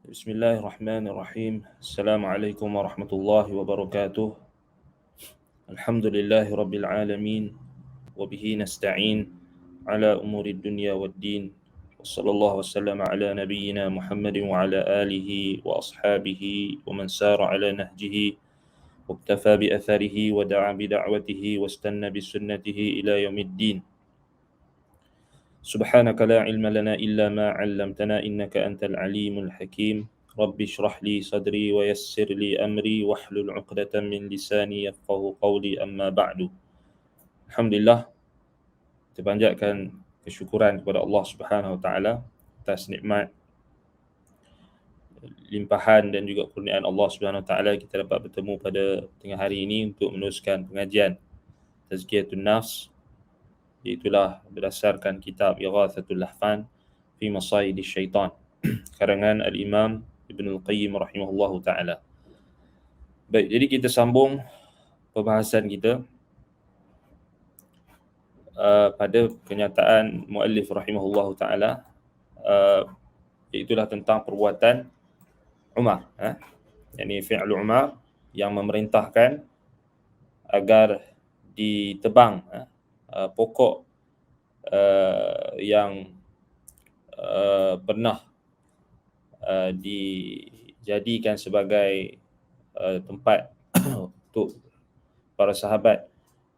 Bismillahirrahmanirrahim. Assalamualaikum warahmatullahi wabarakatuh. Alhamdulillahi rabbil alamin. Wabihi nasta'in ala umuri dunya waddin. Wassallallahu wasallam ala nabiyyina Muhammadin wa ala alihi wa ashabihi wa man sara ala nahjihi waktafa bi atharihi wa da'a bi da'watihi wastanna bi sunnatihi ila yaumiddin. Subhanaka la ilma lana illa ma 'allamtana innaka antal alimul hakim. Rabbi shrah li sadri wa yassir li amri wahlul 'uqdatam min lisani yafqahu qawli amma ba'du. Alhamdulillah, kita panjatkan kesyukuran kepada Allah Subhanahu wa taala atas nikmat, limpahan dan juga kurniaan Allah Subhanahu wa taala kita dapat bertemu pada tengah hari ini untuk meneruskan pengajian Tazkiyatun Nafs, iaitulah berdasarkan kitab Ighathatul Lahfan fi Masayidi Syaitan karangan Al-Imam Ibn Al-Qayyim rahimahullahu ta'ala. Baik, jadi kita sambung perbahasan kita pada kenyataan muallif rahimahullahu ta'ala, iaitulah tentang perbuatan Umar, yakni fi'lu Umar yang memerintahkan agar ditebang pokok yang pernah dijadikan sebagai tempat untuk para sahabat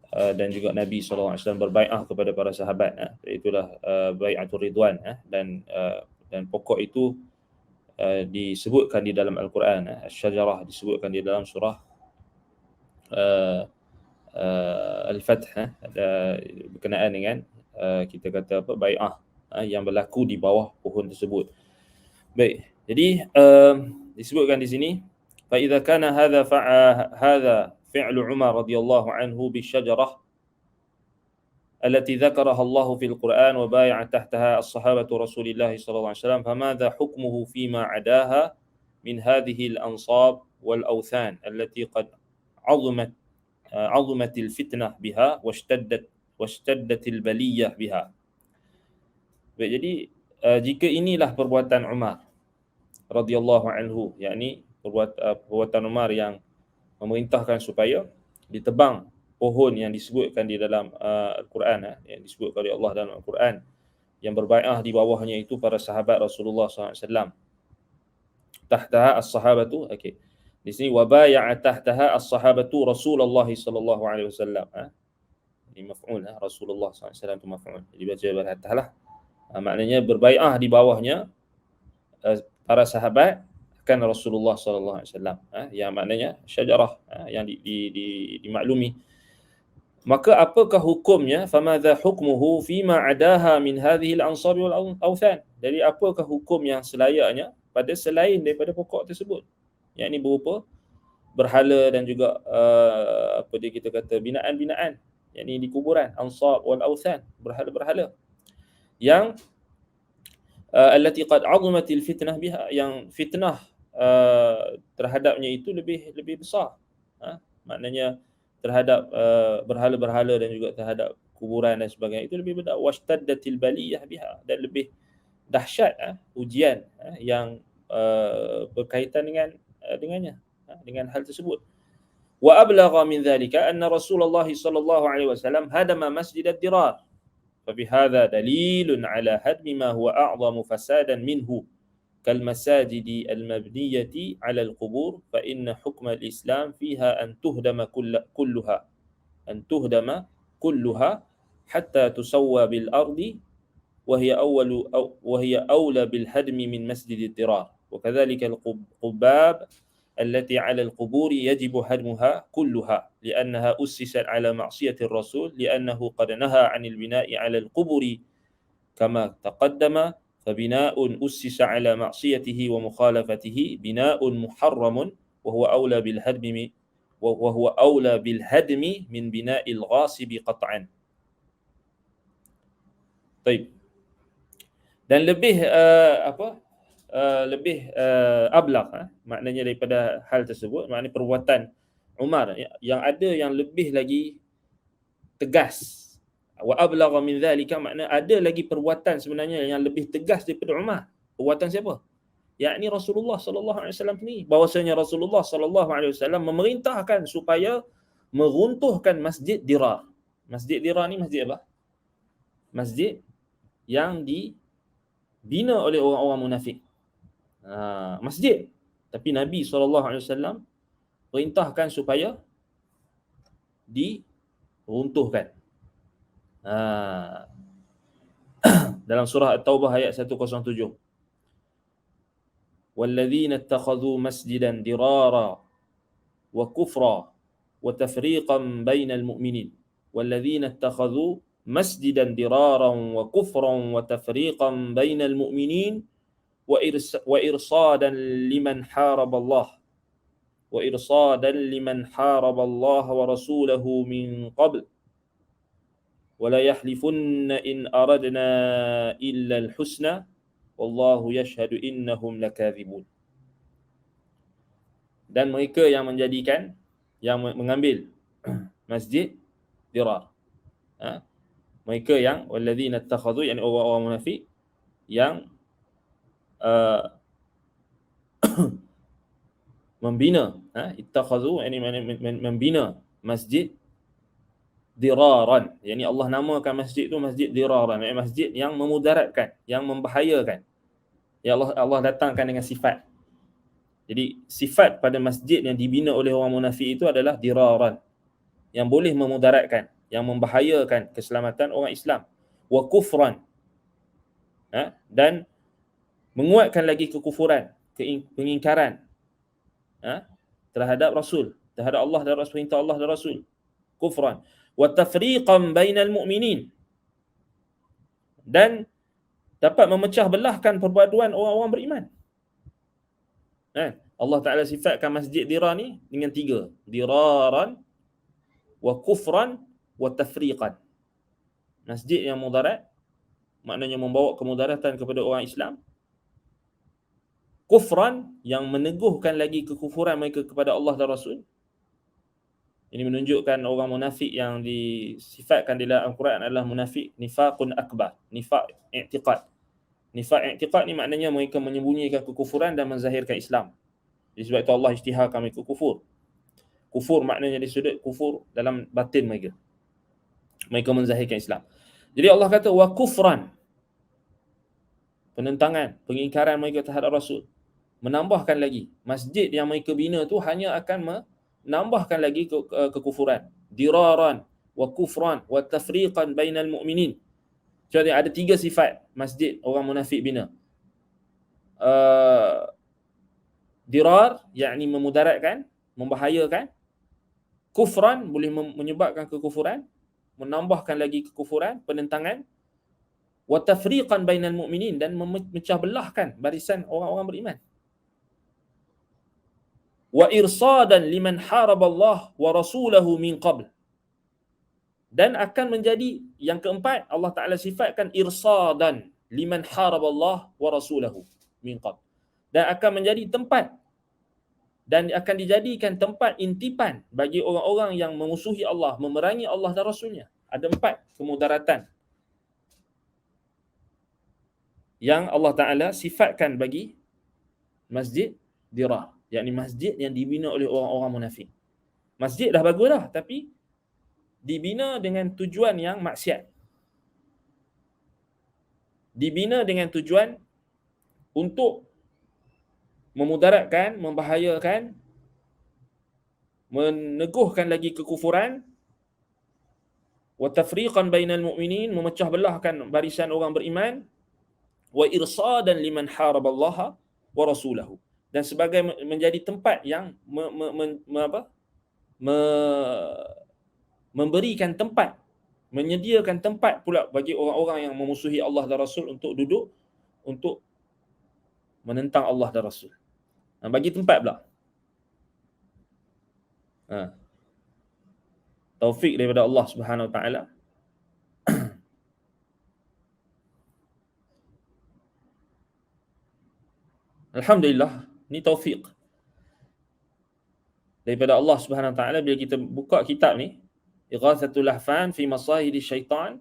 dan juga Nabi SAW berbai'ah kepada para sahabat, itulah bai'atul ridwan, dan pokok itu disebutkan di dalam Al-Quran, Asy-Syajarah disebutkan di dalam surah Al-Fath, berkenaan dengan kita kata apa, bai'ah yang berlaku di bawah pohon tersebut. Baik, jadi disebutkan di sini fa idza kana hadha fi'lu Umar radhiyallahu anhu bisyajarah التي ذكرها الله في القرآن وبايع تحتها الصحابة رسول الله صلى الله عليه وسلم فماذا حكمه فيما عداها من هذه الأنصاب والأوثان التي قد عظمت الفتنة بها واشتدت البلية بها. Baik, jadi jika inilah perbuatan Umar radhiyallahu anhu, yakni perbuatan Umar yang memerintahkan supaya ditebang pohon yang disebutkan di dalam Al-Quran, yang disebutkan oleh Allah dalam Al-Quran, yang berbai'ah di bawahnya itu para sahabat Rasulullah SAW. Tahtaha as-sahabatu, okey. Di sini wa bai'a tahtaha as-sahabatu Rasulullah sallallahu alaihi wasallam. Ini maf'ul, Rasulullah SAW itu maf'ul. Jadi baca berataslah. Maknanya berbai'ah di bawahnya para sahabat akan Rasulullah sallallahu alaihi wasallam, yang maknanya syajarah, yang dimaklumi. Maka apakah hukumnya? Famadha hukmuhu fima adaha min hadhihi al-ansar wal awthan. Jadi apakah hukum yang selayaknya pada selain daripada pokok tersebut? Yang ini berupa berhala dan juga apa dia kita kata binaan-binaan, yang ini di kuburan, ansar wal awthan, berhala-berhala yang allati qad 'azimatil fitnah biha, yang fitnah terhadapnya itu lebih besar, maknanya terhadap berhala-berhala dan juga terhadap kuburan dan sebagainya itu lebih besar. Washtaddatil baliyah biha, dan lebih dahsyat ujian yang berkaitan dengannya, dengan hal tersebut. Wa ablagha min dhalika anna Rasulullah sallallahu alaihi wasallam hadama masjid ad-dirar. Fa bihadha dalilun ala hadmi ma huwa a'zamu fasadan minhu كالمساجد المبنية على القبور فإن حكم الإسلام فيها أن تهدم كلها حتى تسوى بالأرض وهي أولى بالهدم من مسجد الضرار وكذلك القباب التي على القبور يجب هدمها كلها لأنها أسست على معصية الرسول لأنه قد نهى عن البناء على القبور كما تقدم فبناء أسس على معصيته ومخالفته بناء محرم وهو أولى بالهدم من بناء الغاصب قطعا. طيب. Dan lebih ablaq, maknanya daripada hal tersebut, maknanya perbuatan Umar yang ada yang lebih lagi tegas. Wa ablagha min dhalika, makna ada lagi perbuatan sebenarnya yang lebih tegas daripada Umar. Perbuatan siapa? yakni Rasulullah sallallahu alaihi wasallam ni, bahwasanya Rasulullah sallallahu alaihi wasallam memerintahkan supaya meruntuhkan Masjid Dirar. Masjid Dirar ni masjid apa? Masjid yang dibina oleh orang-orang munafik. Masjid, tapi Nabi SAW perintahkan supaya diruntuhkan. Dalam surah At-Taubah ayat 107. Walladzina ittakhadhu masjidan dirara wa kufra wa tafriqan bainal mu'minin. Walladzina ittakhadhu masjidan diraran wa kufran wa tafriqan bainal mu'minin wa irsadan liman haraballah wa rasulahu min qabl wa la yahlifunna in aradna illa al-husna wallahu yashhadu innahum lakathibun. Dan mereka yang mengambil Masjid Dirar, mereka yang walladzina ittakhadhu, yani orang-orang munafik yang membina, ittakhadhu yani membina Masjid Diraran, yani Allah namakan masjid itu Masjid Diraran, yani masjid yang memudaratkan, yang membahayakan. Ya Allah datangkan dengan sifat. Jadi sifat pada masjid yang dibina oleh orang munafik itu adalah diraran, yang boleh memudaratkan, yang membahayakan keselamatan orang Islam. Wa kufran, dan menguatkan lagi kekufuran, pengingkaran terhadap Rasul, terhadap Allah dan Rasul, perintah Allah dan Rasul. Kufran. Wa tafriqan bainal mu'minin, dan dapat memecah belahkan perpaduan orang-orang beriman. Allah Ta'ala sifatkan Masjid Dirar ni dengan 3. Diraran, wa kufran, wa tafriqan. Masjid yang mudarat, maknanya membawa kemudaratan kepada orang Islam. Kufran, yang meneguhkan lagi kekufuran mereka kepada Allah dan Rasul. Ini menunjukkan orang munafik yang disifatkan di dalam Al-Quran adalah munafik nifaqun akbar, nifaq i'tiqad. Nifaq i'tiqad ni maknanya mereka menyembunyikan kekufuran dan menzahirkan Islam. Jadi sebab itu Allah isytiharkan mereka kufur. Kufur maknanya di sudut kufur dalam batin mereka. Mereka menzahirkan Islam. Jadi Allah kata wa kufran, penentangan, pengingkaran mereka terhadap Rasul. Menambahkan lagi, masjid yang mereka bina tu hanya akan menambahkan lagi kekufuran. Diraran, wa kufran, wa tafriqan bainal mu'minin. Jadi ada 3 sifat masjid orang munafik bina. Dirar, yakni memudaratkan, membahayakan. Kufran, boleh menyebabkan kekufuran, menambahkan lagi kekufuran, penentangan. Wa tafriqan bainal mu'minin, dan memecah belahkan barisan orang-orang beriman. Wa irsadan liman haraballah wa rasulahu min qabl, dan akan menjadi yang keempat, Allah Ta'ala sifatkan irsadan liman haraballah wa rasulahu min qabl, dan akan menjadi tempat, dan akan dijadikan tempat intipan bagi orang-orang yang memusuhi Allah, memerangi Allah dan Rasulnya. Ada 4 kemudaratan yang Allah Ta'ala sifatkan bagi Masjid Dirar, yakni masjid yang dibina oleh orang-orang munafik. Masjid dah bagus dah, tapi dibina dengan tujuan yang maksiat. Dibina dengan tujuan untuk memudaratkan, membahayakan, meneguhkan lagi kekufuran, wa tafriqan bainal mu'minin, memecah belahkan barisan orang beriman, wa irsadan liman haraballaha wa rasulahu, dan sebagai menjadi tempat yang memberikan tempat, menyediakan tempat pula bagi orang-orang yang memusuhi Allah dan Rasul untuk duduk, untuk menentang Allah dan Rasul. Bagi tempat pula. Taufik daripada Allah Subhanahu Wa Taala. Alhamdulillah, ni taufik daripada Allah Subhanahu Wa Taala. Bila kita buka kitab ni, Ighathatul Lahfan fi Masahidi Syaitan,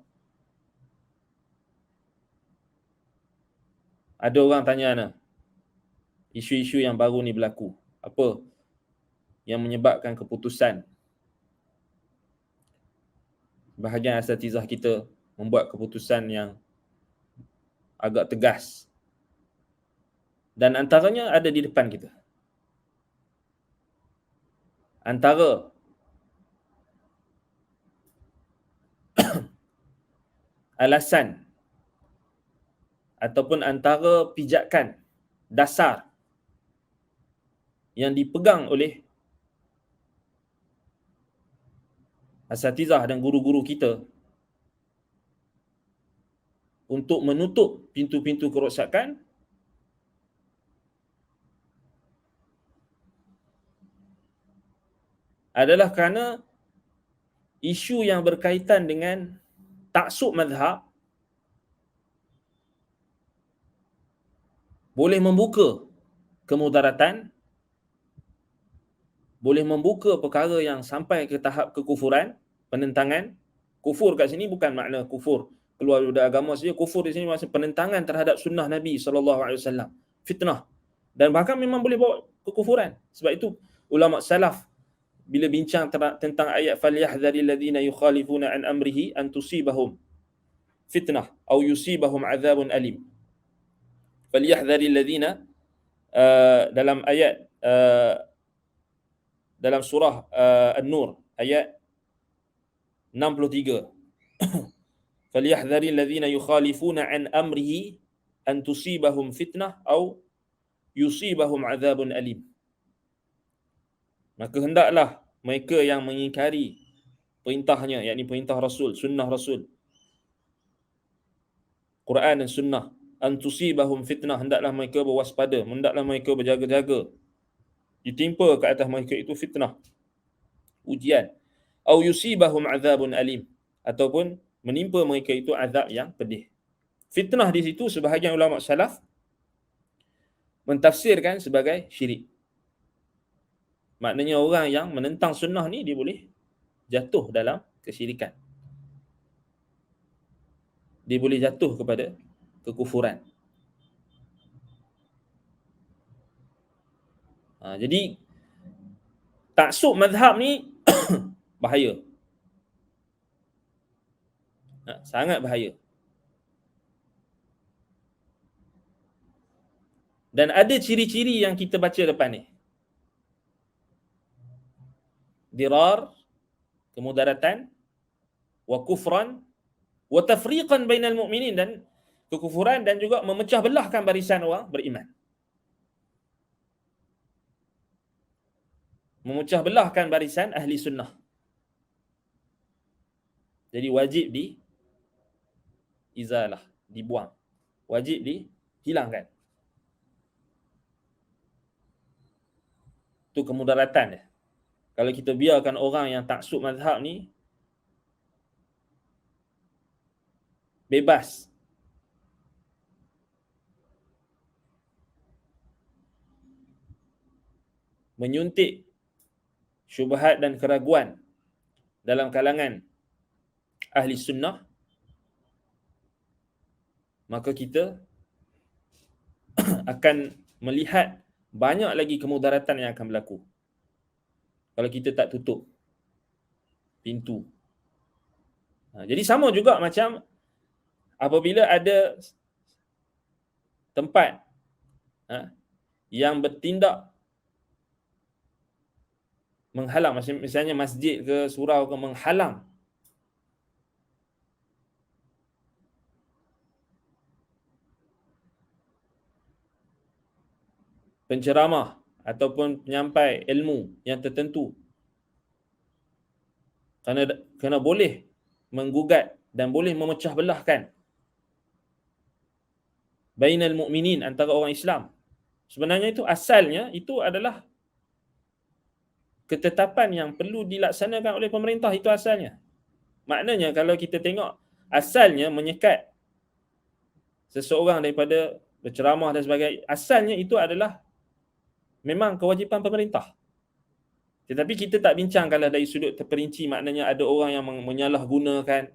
ada orang tanya ana, isu-isu yang baru ni berlaku. Apa yang menyebabkan keputusan bahagian asatizah kita membuat keputusan yang agak tegas. Dan antaranya ada di depan kita. Antara alasan ataupun antara pijakan dasar yang dipegang oleh asatizah dan guru-guru kita untuk menutup pintu-pintu kerosakan adalah kerana isu yang berkaitan dengan taksub mazhab boleh membuka kemudaratan, boleh membuka perkara yang sampai ke tahap kekufuran, penentangan. Kufur kat sini bukan makna kufur keluar dari agama saja. Kufur di sini maksud penentangan terhadap sunnah Nabi SAW. Fitnah. Dan bahkan memang boleh bawa kekufuran. Sebab itu ulama salaf bila bincang tentang ayat falyahdharil ladzina yukhalifuna an amrihi an tusibahum fitnah atau yusibahum adzabun alim. Falyahdharil ladzina dalam ayat dalam surah An-Nur ayat 63. Falyahdharil ladzina yukhalifuna an amrihi an tusibahum fitnah atau yusibahum adzabun alim. Maka hendaklah mereka yang mengingkari perintahnya, yakni perintah Rasul, sunnah Rasul, Quran dan sunnah, an tusibahum fitnah, hendaklah mereka berwaspada, hendaklah mereka berjaga-jaga, ditimpa ke atas mereka itu fitnah, ujian, au yusibahum adzabun alim, ataupun menimpa mereka itu azab yang pedih. Fitnah di situ sebahagian ulama salaf mentafsirkan sebagai syirik. Maknanya orang yang menentang sunnah ni dia boleh jatuh dalam kesyirikan. Dia boleh jatuh kepada kekufuran. Jadi taksub mazhab ni bahaya. Sangat bahaya. Dan ada ciri-ciri yang kita baca depan ni. Dirar, kemudaratan, wa kufran, wa tafriqan bainal mu'minin, dan kekufuran dan juga memecah belahkan barisan orang beriman. Memecah belahkan barisan ahli sunnah. Jadi wajib izalah, dibuang. Wajib dihilangkan. Itu kemudaratan dia. Kalau kita biarkan orang yang taksub mazhab ni bebas menyuntik syubhat dan keraguan dalam kalangan ahli sunnah, maka kita akan melihat banyak lagi kemudaratan yang akan berlaku kalau kita tak tutup pintu. Jadi sama juga macam apabila ada tempat yang bertindak menghalang, misalnya masjid ke surau ke, menghalang penceramah ataupun penyampai ilmu yang tertentu, kerana boleh menggugat dan boleh memecah belahkan bainal mu'minin, antara orang Islam. Sebenarnya itu asalnya itu adalah ketetapan yang perlu dilaksanakan oleh pemerintah, itu asalnya. Maknanya kalau kita tengok asalnya menyekat seseorang daripada berceramah dan sebagainya, asalnya itu adalah memang kewajipan pemerintah. Tetapi kita tak bincang kalau dari sudut terperinci, maknanya ada orang yang menyalahgunakan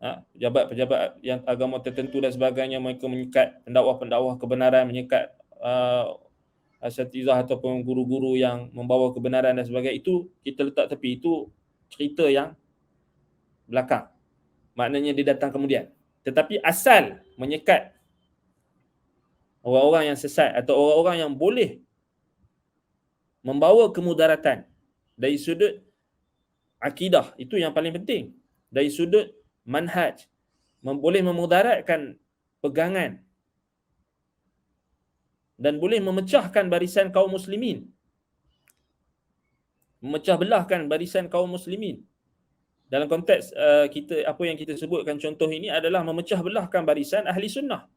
pejabat-pejabat yang agama tertentu dan sebagainya, mereka menyekat pendakwah-pendakwah kebenaran, menyekat asatizah ataupun guru-guru yang membawa kebenaran dan sebagainya, itu kita letak tepi. Itu cerita yang belakang, maknanya dia datang kemudian. Tetapi asal menyekat orang-orang yang sesat atau orang-orang yang boleh membawa kemudaratan dari sudut akidah, itu yang paling penting. Dari sudut manhaj, boleh memudaratkan pegangan dan boleh memecahkan barisan kaum muslimin, memecah belahkan barisan kaum muslimin. Dalam konteks kita, apa yang kita sebutkan contoh ini adalah memecah belahkan barisan ahli sunnah.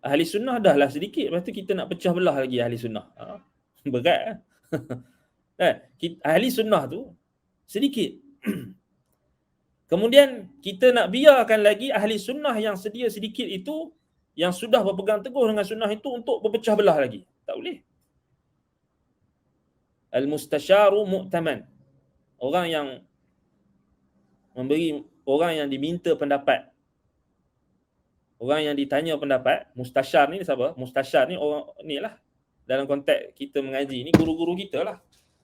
Ahli sunnah dah lah sedikit, lepas tu kita nak pecah belah lagi ahli sunnah. Berat. Ahli sunnah tu sedikit. Kemudian kita nak biarkan lagi ahli sunnah yang sedia sedikit itu, yang sudah berpegang teguh dengan sunnah itu, untuk berpecah belah lagi. Tak boleh. Al-mustasyaru mu'taman. Orang yang memberi, orang yang diminta pendapat, orang yang ditanya pendapat. Mustasyar ni siapa? Mustasyar ni orang ni lah, dalam konteks kita mengaji ni, guru-guru kita lah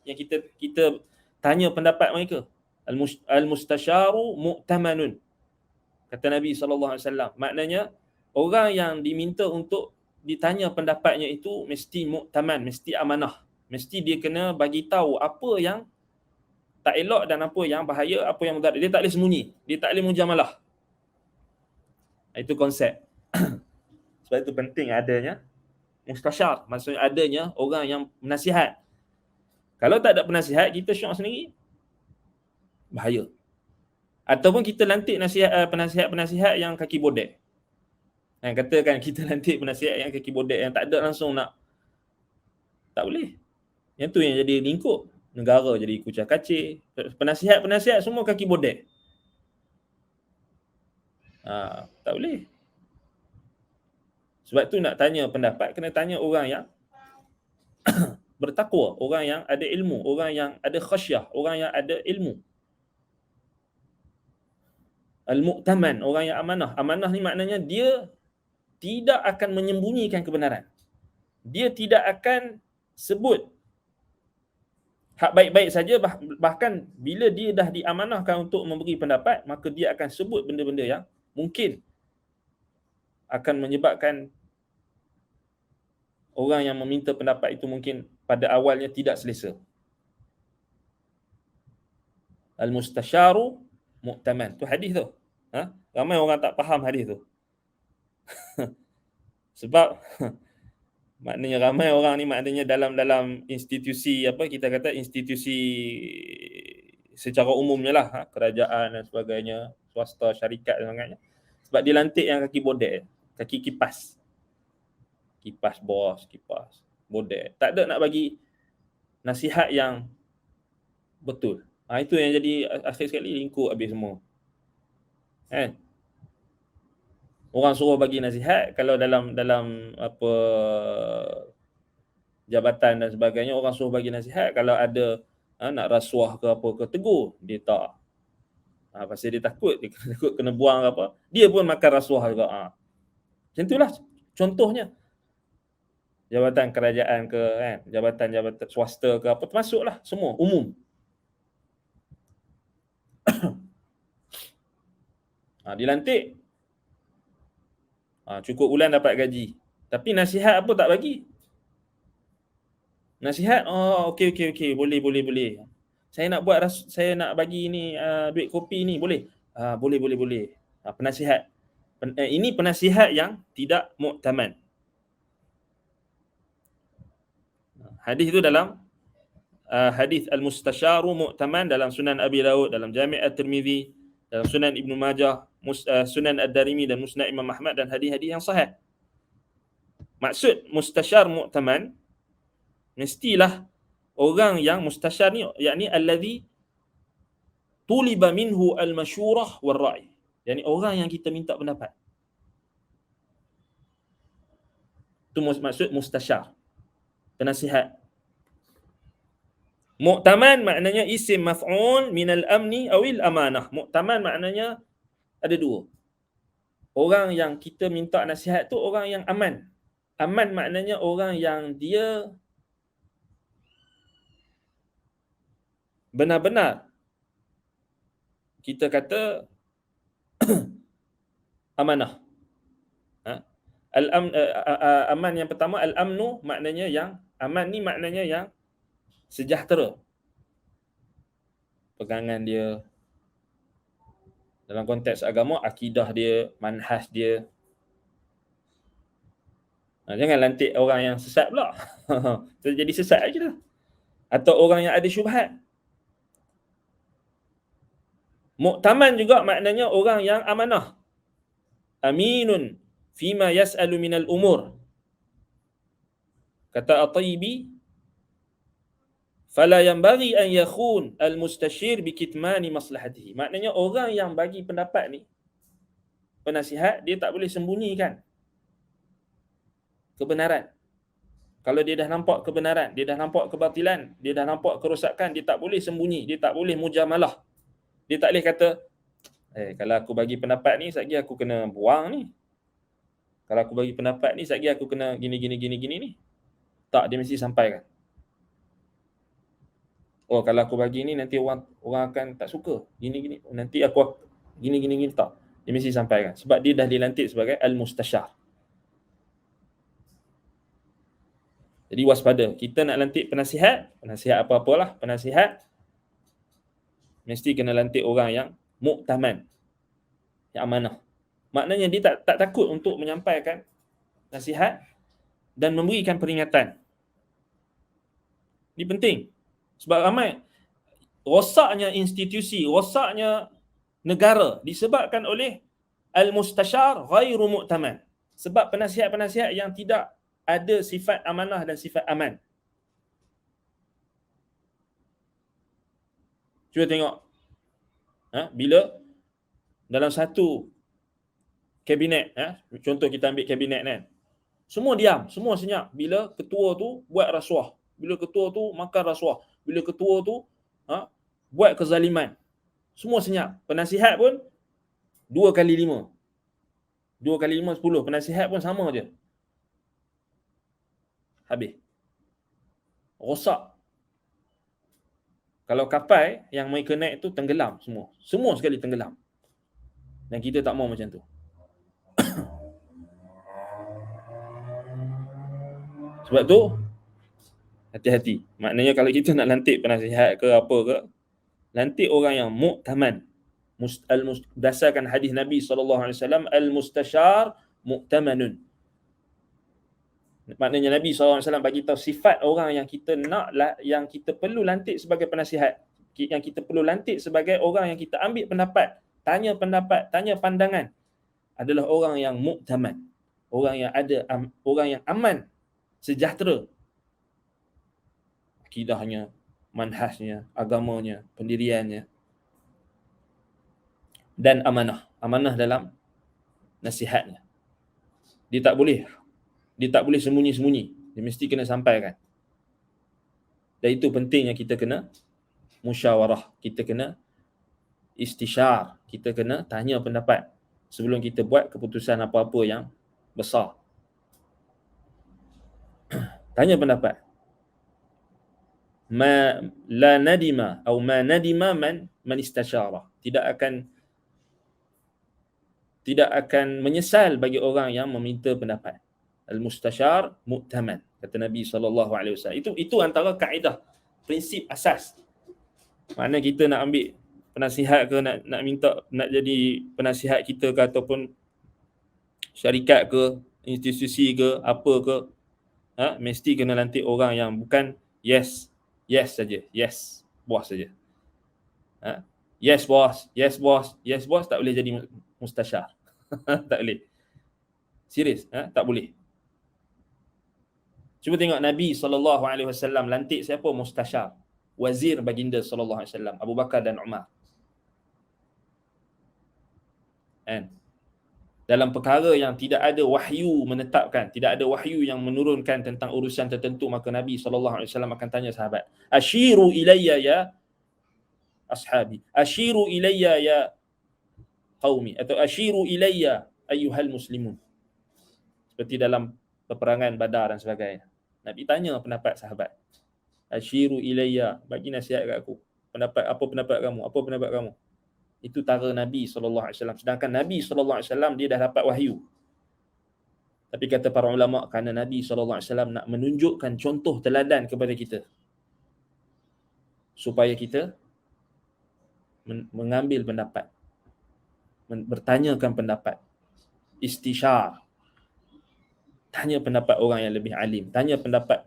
yang kita tanya pendapat mereka. Al-mustasyaru mu'tamanun, kata Nabi SAW. Maknanya orang yang diminta untuk ditanya pendapatnya itu mesti mu'taman, mesti amanah, mesti dia kena bagi tahu apa yang tak elok dan apa yang bahaya, apa yang mudarat. Dia tak boleh sembunyi, dia tak boleh mujamalah. Itu konsep. Sebab itu penting adanya mustasyar, maksudnya adanya orang yang menasihat. Kalau tak ada penasihat, kita syok sendiri, bahaya. Ataupun kita lantik penasihat-penasihat yang kaki bodek. Katakan kita lantik penasihat yang kaki bodek, yang tak ada langsung nak, tak boleh. Yang tu yang jadi lingkup negara, jadi kucah kacir. Penasihat-penasihat semua kaki bodek. Tak boleh. Sebab tu nak tanya pendapat, kena tanya orang yang bertakwa, orang yang ada ilmu, orang yang ada khasyah, orang yang ada ilmu. Al-mu'taman, orang yang amanah. Amanah ni maknanya dia tidak akan menyembunyikan kebenaran. Dia tidak akan sebut hak baik-baik saja, bahkan bila dia dah diamanahkan untuk memberi pendapat, maka dia akan sebut benda-benda yang mungkin akan menyebabkan orang yang meminta pendapat itu mungkin pada awalnya tidak selesa. Al-mustasyaru mu'taman. Tu hadis tu. Ramai orang tak faham hadis tu. Sebab maknanya ramai orang ni, maknanya dalam institusi, apa kita kata, institusi secara umumnya lah, kerajaan dan sebagainya, swasta, syarikat dan sebagainya. Sebab dia lantik yang kaki bodek, kaki kipas. Kipas bos, kipas bodek. Tak ada nak bagi nasihat yang betul. Itu yang jadi akhir sekali lingkup habis semua. Orang suruh bagi nasihat, kalau dalam apa jabatan dan sebagainya, orang suruh bagi nasihat, kalau ada nak rasuah ke apa ke, tegur, dia tak. Pasal dia takut, dia takut kena buang ke apa, dia pun makan rasuah juga. Macam itulah contohnya. Jabatan kerajaan ke, jabatan-jabatan swasta ke apa, termasuklah semua, umum. Dilantik, cukup bulan dapat gaji, tapi nasihat apa tak bagi. Nasihat, okey, boleh. Saya nak buat, saya nak bagi ni duit kopi ni, boleh? Boleh. Penasihat. Ini penasihat yang tidak mu'taman. Hadis itu dalam hadis al-mustasyaru mu'taman dalam Sunan Abi Daud, dalam Jami' At-Tirmizi, dalam Sunan Ibnu Majah, Sunan Ad-Darimi dan Musnad Imam Ahmad, dan hadis-hadis yang sahih. Maksud mustasyar mu'taman, mestilah orang yang mustasyar ni, yakni allazi tuliba minhu al-masyurah wal-ra'i, yakni orang yang kita minta pendapat. Itu maksud mustasyar, penasihat. Mu'taman maknanya isim maf'ul minal amni awil amanah. Mu'taman maknanya ada dua. Orang yang kita minta nasihat tu orang yang aman. Aman maknanya orang yang dia benar-benar kita kata amanah. Ha? Aman yang pertama, al-amnu maknanya yang aman ni maknanya yang sejahtera. Pegangan dia dalam konteks agama, akidah dia, manhaj dia. Jangan lantik orang yang sesat pula. Jadi sesat aja dah. Atau orang yang ada syubhat. Mu'taman juga maknanya orang yang amanah. Aminun fima yas'alu minal umur. Kata At-Tayyibi, fala yanbaghi an yakhun al-mustashir bikitmani maslahatihi. Maknanya orang yang bagi pendapat ni, penasihat, dia tak boleh sembunyikan kebenaran. Kalau dia dah nampak kebenaran, dia dah nampak kebatilan, dia dah nampak kerosakan, dia tak boleh sembunyi, dia tak boleh mujamalah. Dia tak boleh kata, kalau aku bagi pendapat ni, sekejap aku kena buang ni. Kalau aku bagi pendapat ni, sekejap aku kena gini ni. Tak, dia mesti sampaikan. Oh, kalau aku bagi ni, nanti orang akan tak suka. Gini. Nanti aku gini. Tak. Dia mesti sampaikan. Sebab dia dah dilantik sebagai al-mustashar. Jadi waspada. Kita nak lantik penasihat apa-apalah, penasihat mesti kena lantik orang yang mu'taman, yang amanah. Maknanya dia tak takut untuk menyampaikan nasihat dan memberikan peringatan. Ini penting. Sebab ramai rosaknya institusi, rosaknya negara disebabkan oleh al-mustashar ghairu mu'taman. Sebab penasihat-penasihat yang tidak ada sifat amanah dan sifat aman. Cuba tengok. Bila dalam satu kabinet, contoh kita ambil kabinet kan, semua diam, semua senyap bila ketua tu buat rasuah, bila ketua tu makan rasuah, bila ketua tu buat kezaliman, semua senyap. Penasihat pun 2 kali 5, 10, penasihat pun sama je, habis, rosak. Kalau kapal yang mereka naik tu tenggelam semua sekali tenggelam, dan kita tak mau macam tu. Sebab tu hati-hati. Maknanya kalau kita nak lantik penasihat ke apa ke, lantik orang yang mu'taman. Berdasarkan hadis Nabi SAW, al-mustashar mu'tamanun. Maknanya Nabi SAW bagi tahu sifat orang yang kita nak, yang kita perlu lantik sebagai penasihat, yang kita perlu lantik sebagai orang yang kita ambil pendapat, tanya pandangan, adalah orang yang mu'taman, orang yang ada, orang yang aman, sejahtera akidahnya, manhajnya, agamanya, pendiriannya, dan amanah dalam nasihatnya. Dia tak boleh sembunyi-sembunyi. Dia mesti kena sampaikan. Dan itu pentingnya kita kena musyawarah, kita kena istisyar, kita kena tanya pendapat sebelum kita buat keputusan apa-apa yang besar. Tanya pendapat. Ma nadima man istasyara. Tidak akan menyesal bagi orang yang meminta pendapat. Al-mustasyar mu'taman, kata Nabi SAW. Itu antara kaedah, prinsip asas. Mana kita nak ambil penasihat ke, nak minta nak jadi penasihat kita ke, ataupun syarikat ke, institusi ke, apa ke, mesti kena lantik orang yang bukan yes saja, yes bos saja. Yes boss tak boleh jadi mustasyar. Tak boleh. Serius, tak boleh. Cuba tengok Nabi SAW lantik siapa mustasyar, wazir baginda SAW, Abu Bakar dan Umar. dalam perkara yang tidak ada wahyu menetapkan, tidak ada wahyu yang menurunkan tentang urusan tertentu, maka Nabi SAW akan tanya sahabat, ashiru ilayya ya ashabi, ashiru ilayya ya qaumi, atau ashiru ilayya ayyuhal muslimun, seperti dalam peperangan Badar dan sebagainya. Nabi tanya pendapat sahabat, ashiru ilayya, bagi nasihat kat aku, apa pendapat kamu, apa pendapat kamu. Itu cara Nabi SAW. Sedangkan Nabi SAW dia dah dapat wahyu. Tapi kata para ulama, kerana Nabi SAW nak menunjukkan contoh teladan kepada kita, supaya kita mengambil pendapat, bertanyakan pendapat, istisyar, tanya pendapat orang yang lebih alim, tanya pendapat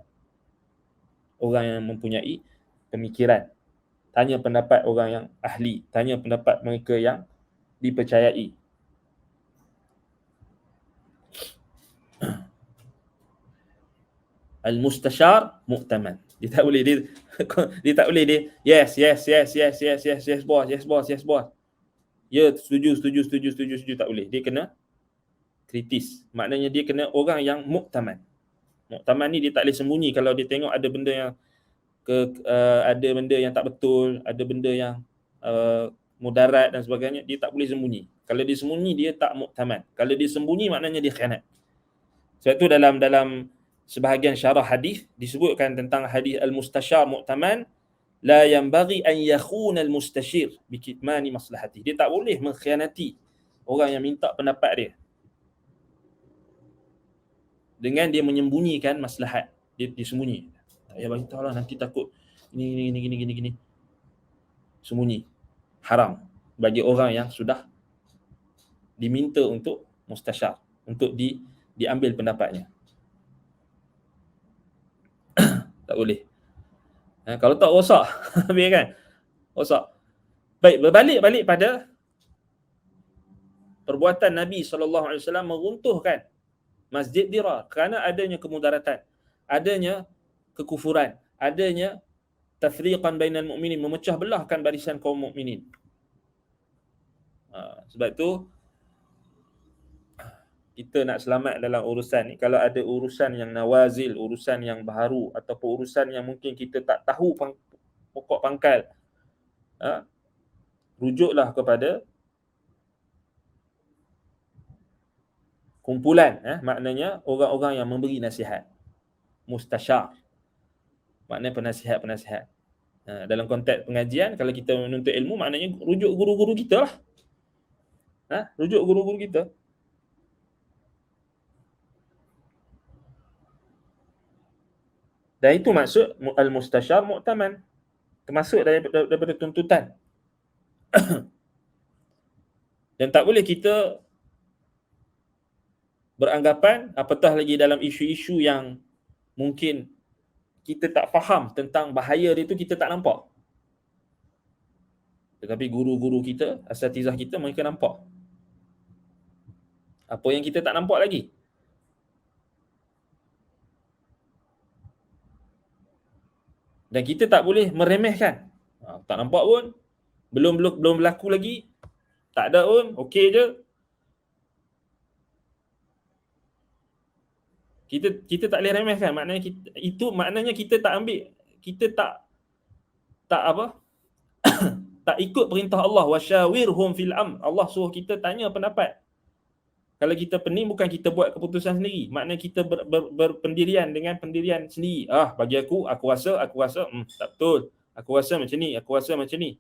orang yang mempunyai pemikiran, tanya pendapat orang yang ahli, tanya pendapat mereka yang dipercayai. Al-mustashar mu'taman. Dia tak boleh dia tak boleh dia yes boss, yes boss. Ya, setuju, tak boleh. Dia kena kritis. Maknanya dia kena orang yang mu'taman. Mu'taman ni dia tak boleh sembunyi kalau dia tengok ada benda yang ada benda yang tak betul, ada benda yang mudarat dan sebagainya, dia tak boleh sembunyi. Kalau dia sembunyi, dia tak mu'taman. Kalau dia sembunyi, maknanya dia khianat. Sebab tu dalam sebahagian syarah hadis disebutkan tentang hadis al-mustashar mu'taman, la yanbaghi an yakhuna al-mustashir bi kitmani maslahati. Dia tak boleh mengkhianati orang yang minta pendapat dia dengan dia menyembunyikan maslahat. Dia sembunyi. Tak payah bagi tahu lah, nanti takut gini. Sembunyi. Haram bagi orang yang sudah diminta untuk mustasyar, untuk diambil pendapatnya. Tak boleh. Kalau tak rosak. Habis kan? Rosak. Baik, berbalik pada perbuatan Nabi SAW meruntuhkan Masjid Dirar kerana adanya kemudaratan, adanya kekufuran, adanya tafriqan bainal mu'minin, memecah belahkan barisan kaum mukminin. Sebab tu kita nak selamat dalam urusan ni, kalau ada urusan yang nawazil, urusan yang baharu, ataupun urusan yang mungkin kita tak tahu pokok pangkal, rujuklah kepada kumpulan, maknanya orang-orang yang memberi nasihat, mustasyar, maknanya penasihat. Dalam konteks pengajian, kalau kita menuntut ilmu, maknanya rujuk guru-guru kita lah. Rujuk guru-guru kita. Dan itu maksud al-mustasyar mu'taman, termasuk daripada tuntutan. Dan tak boleh kita beranggapan, apatah lagi dalam isu-isu yang mungkin kita tak faham tentang bahaya dia tu, kita tak nampak. Tetapi guru-guru kita, asatizah kita, mereka nampak apa yang kita tak nampak lagi. Dan kita tak boleh meremehkan. Tak nampak pun, belum berlaku lagi, tak ada pun, okey je. Kita tak boleh remehkan. Maknanya kita tak ambil, kita tak tak ikut perintah Allah, wasyawirhum fil amr. Allah suruh kita tanya pendapat. Kalau kita pening, bukan kita buat keputusan sendiri. Maknanya kita berpendirian dengan pendirian sendiri. Bagi aku rasa tak betul. Aku rasa macam ni.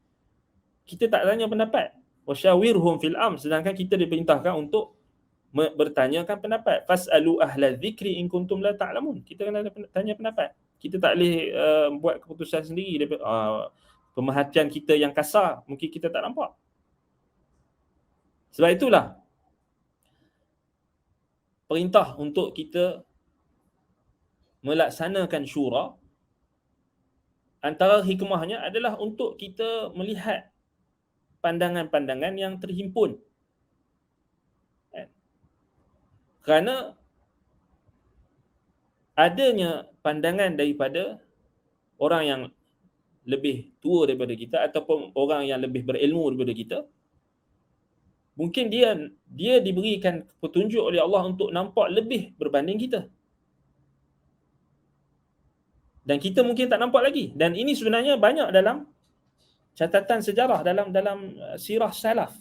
Kita tak tanya pendapat. Wasyawirhum fil amr. Sedangkan kita diperintahkan untuk bertanyakan pendapat. Fas'alu ahla dzikri in kuntum la ta'lamun. Kita kena tanya pendapat. Kita tak boleh buat keputusan sendiri. Pemerhatian kita yang kasar, mungkin kita tak nampak. Sebab itulah perintah untuk kita melaksanakan syura, antara hikmahnya adalah untuk kita melihat pandangan-pandangan yang terhimpun. Kerana adanya pandangan daripada orang yang lebih tua daripada kita, ataupun orang yang lebih berilmu daripada kita, Mungkin dia diberikan petunjuk oleh Allah untuk nampak lebih berbanding kita. Dan kita mungkin tak nampak lagi. Dan ini sebenarnya banyak dalam catatan sejarah, dalam sirah salaf.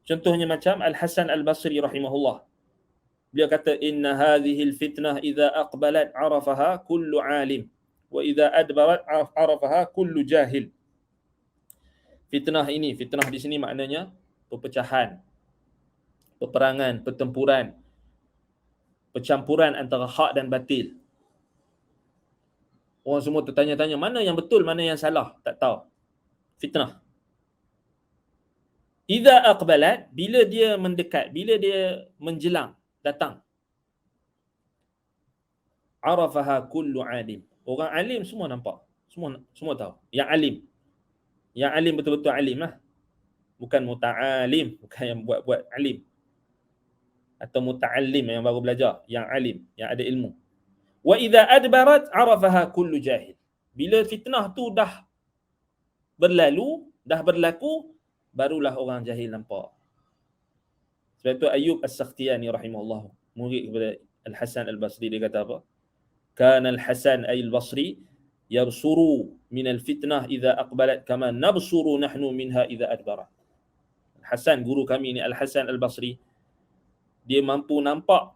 Contohnya macam Al-Hasan Al-Basri rahimahullah. Beliau kata, inna hadhihi al-fitnah idza aqbalat arafaha kullu alim wa idza adbarat arafaha kullu jahil. Fitnah di sini maknanya perpecahan, peperangan, pertempuran, percampuran antara hak dan batil. Orang semua tertanya-tanya mana yang betul, mana yang salah, tak tahu. Fitnah. Idza aqbalat, bila dia mendekat, bila dia menjelang, datang. Arafaha kullu alim. Orang alim semua nampak. Semua tahu. Yang alim betul-betul alim lah. Bukan muta'alim, bukan yang buat-buat alim. Atau muta'allim yang baru belajar, yang alim, yang ada ilmu. Wa idza adbarat arafaha kullu jahil. Bila fitnah tu dah berlalu, dah berlaku, barulah orang jahil nampak. Sebab itu Ayyub As-Sakhtiyani rahimahullah, murid kepada Al-Hasan Al-Basri, dia kata apa? Kana Al-Hasan ay Al-Basri yarsuru min al-fitnah idza aqbalat kama nabsuru nahnu minha idza adbarat. Hasan, guru kami ni Al-Hasan Al-Basri, dia mampu nampak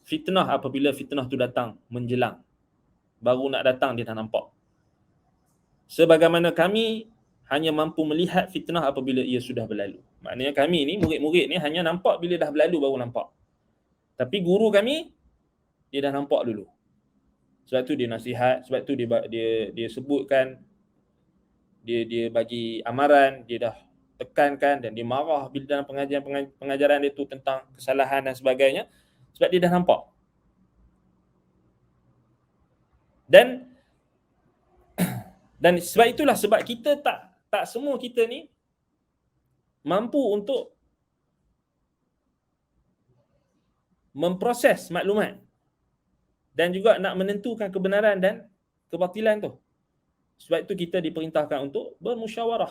fitnah apabila fitnah tu datang, menjelang. Baru nak datang dia dah nampak. Sebagaimana kami hanya mampu melihat fitnah apabila ia sudah berlalu. Maknanya kami ni, murid-murid ni hanya nampak bila dah berlalu baru nampak. Tapi guru kami, dia dah nampak dulu. Sebab tu dia nasihat, sebab tu dia sebutkan, dia bagi amaran, dia dah tekankan dan dia marah bila dalam pengajaran dia tu tentang kesalahan dan sebagainya, sebab dia dah nampak. Dan sebab itulah, sebab kita tak semua kita ni mampu untuk memproses maklumat dan juga nak menentukan kebenaran dan kebatilan tu. Sebab itu kita diperintahkan untuk bermusyawarah,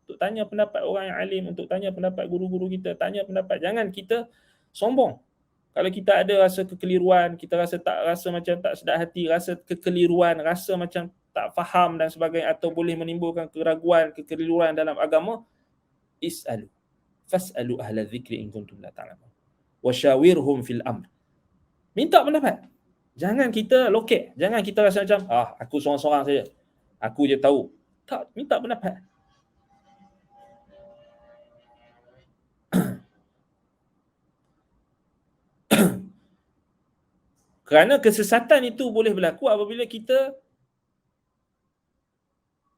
untuk tanya pendapat orang yang alim, untuk tanya pendapat guru-guru kita, tanya pendapat. Jangan kita sombong. Kalau kita ada rasa kekeliruan, kita rasa macam tak sedap hati, rasa kekeliruan, rasa macam tak faham dan sebagainya, atau boleh menimbulkan keraguan, kekeliruan dalam agama, is'alu. Fas'alu ahla dzikri in kuntum la ta'lamun. Wa syawirhum fil amr. Minta pendapat. Jangan kita lokek. Jangan kita rasa macam, aku seorang-seorang saja, aku je tahu. Tak, minta pendapat. Kerana kesesatan itu boleh berlaku apabila kita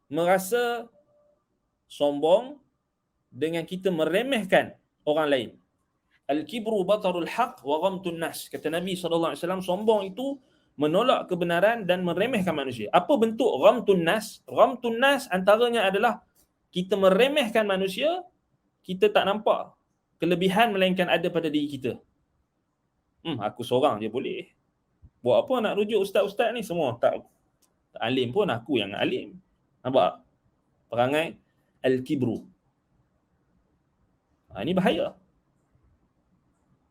merasa sombong dengan kita meremehkan orang lain. Al-kibru batarul haq wa ghamtun nas. Kata Nabi SAW, sombong itu menolak kebenaran dan meremehkan manusia. Apa bentuk ghamtun nas? Ghamtun nas antaranya adalah kita meremehkan manusia, kita tak nampak kelebihan melainkan ada pada diri kita. Aku seorang je boleh. Buat apa nak rujuk ustaz-ustaz ni? Semua tak alim pun, aku yang alim. Nampak? Perangai al-kibru. Ini bahaya.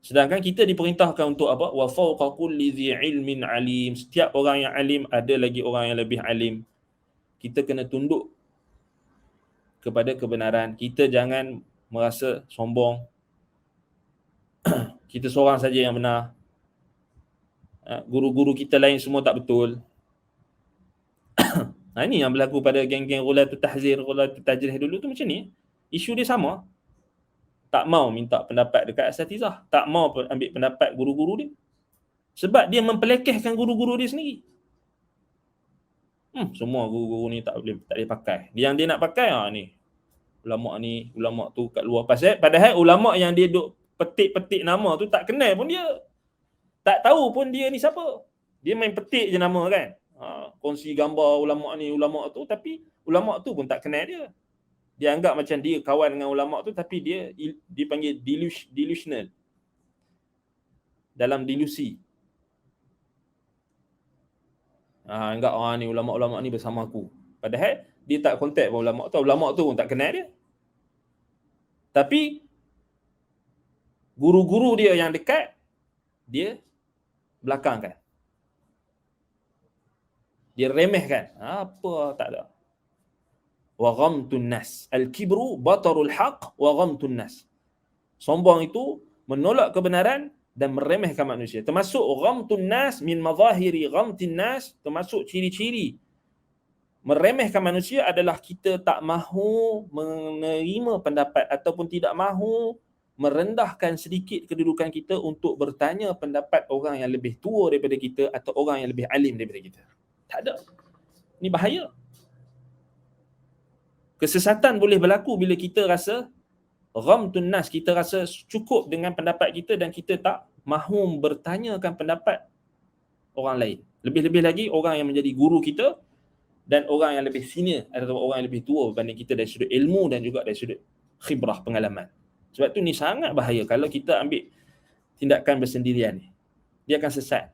Sedangkan kita diperintahkan untuk apa? Wa fawqa kulli dhi ilmin alim. Setiap orang yang alim, ada lagi orang yang lebih alim. Kita kena tunduk kepada kebenaran. Kita jangan merasa sombong. Kita seorang saja yang benar. Guru-guru kita lain semua tak betul. Ini yang berlaku pada geng-geng Ghulatul Tahzir, Ghulatul Tajrih dulu tu macam ni. Isu dia sama. Tak mau minta pendapat dekat asatizah, tak mau ambil pendapat guru-guru dia. Sebab dia mempelekehkan guru-guru dia sendiri. Semua guru-guru ni tak boleh pakai. Yang dia nak pakai ni ulama tu kat luar. Padahal ulama yang dia duk petik-petik nama tu tak kenal pun dia. Tak tahu pun dia ni siapa. Dia main petik je nama kan. Kongsi gambar ulama ni, ulama tu, tapi ulama tu pun tak kenal dia. Dia anggap macam dia kawan dengan ulama tu, tapi dia dipanggil delusional. Dalam delusi. Anggap ni ulama-ulama ni bersama aku. Padahal dia tak kontak dengan ulama tu pun tak kenal dia. Tapi Guru-guru dia yang dekat, dia belakangkan. Dia remehkan. Apa tak ada. Wa ghamtun nas. Al-kibru batarul haq wa ghamtun nas. Sombong itu menolak kebenaran dan meremehkan manusia. Termasuk ghamtun nas min mazahiri ghamtin nas, termasuk ciri-ciri meremehkan manusia adalah kita tak mahu menerima pendapat ataupun tidak mahu merendahkan sedikit kedudukan kita untuk bertanya pendapat orang yang lebih tua daripada kita atau orang yang lebih alim daripada kita. Tak ada. Ini bahaya. Kesesatan boleh berlaku bila kita rasa ghamtun nas, kita rasa cukup dengan pendapat kita dan kita tak mahu bertanyakan pendapat orang lain. Lebih-lebih lagi orang yang menjadi guru kita dan orang yang lebih senior atau orang yang lebih tua berbanding kita dari sudut ilmu dan juga dari sudut khibrah, pengalaman. Sebab tu ni sangat bahaya kalau kita ambil tindakan bersendirian ni. Dia akan sesat.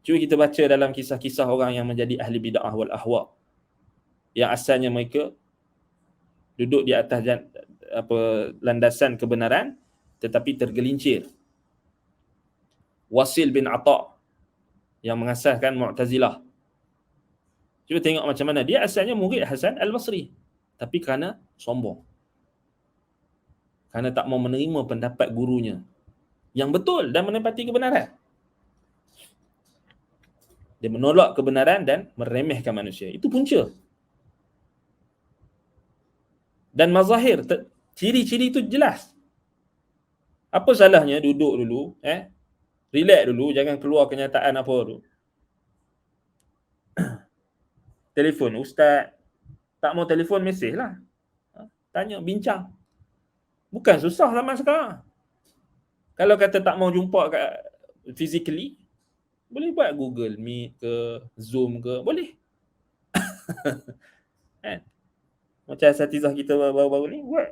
Cuba kita baca dalam kisah-kisah orang yang menjadi ahli bid'ah wal ahwa. Yang asalnya mereka duduk di atas landasan kebenaran tetapi tergelincir. Wasil bin Ata yang mengasaskan Mu'tazilah. Cuba tengok macam mana. Dia asalnya murid Hasan Al-Basri. Tapi kerana sombong. Kerana tak mau menerima pendapat gurunya yang betul dan menepati kebenaran. Dia menolak kebenaran dan meremehkan manusia. Itu punca. Dan mazahir, ciri-ciri itu jelas. Apa salahnya duduk dulu, relax dulu, jangan keluar kenyataan apa tu. Telefon, ustaz. Tak mau telefon, mesej lah. Tanya, bincang. Bukan susah zaman sekarang. Kalau kata tak mau jumpa kat physically, boleh buat Google Meet ke, Zoom ke, boleh. Macam asatizah kita baru-baru ni, buat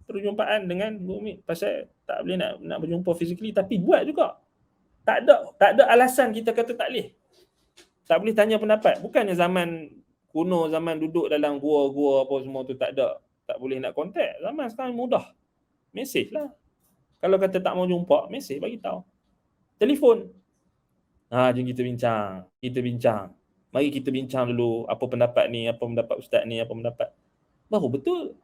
perjumpaan dengan Google Meet. Pasal tak boleh nak berjumpa physically, tapi buat juga. Tak ada alasan kita kata tak boleh. Tak boleh tanya pendapat. Bukannya zaman kuno, zaman duduk dalam gua-gua apa semua tu tak ada. Tak boleh nak kontak. Zaman sekarang mudah. Mesej lah. Kalau kata tak mau jumpa, mesej bagi tahu. Telefon. Jom kita bincang. Mari kita bincang dulu apa pendapat ni, apa pendapat ustaz ni, apa pendapat. Baru betul.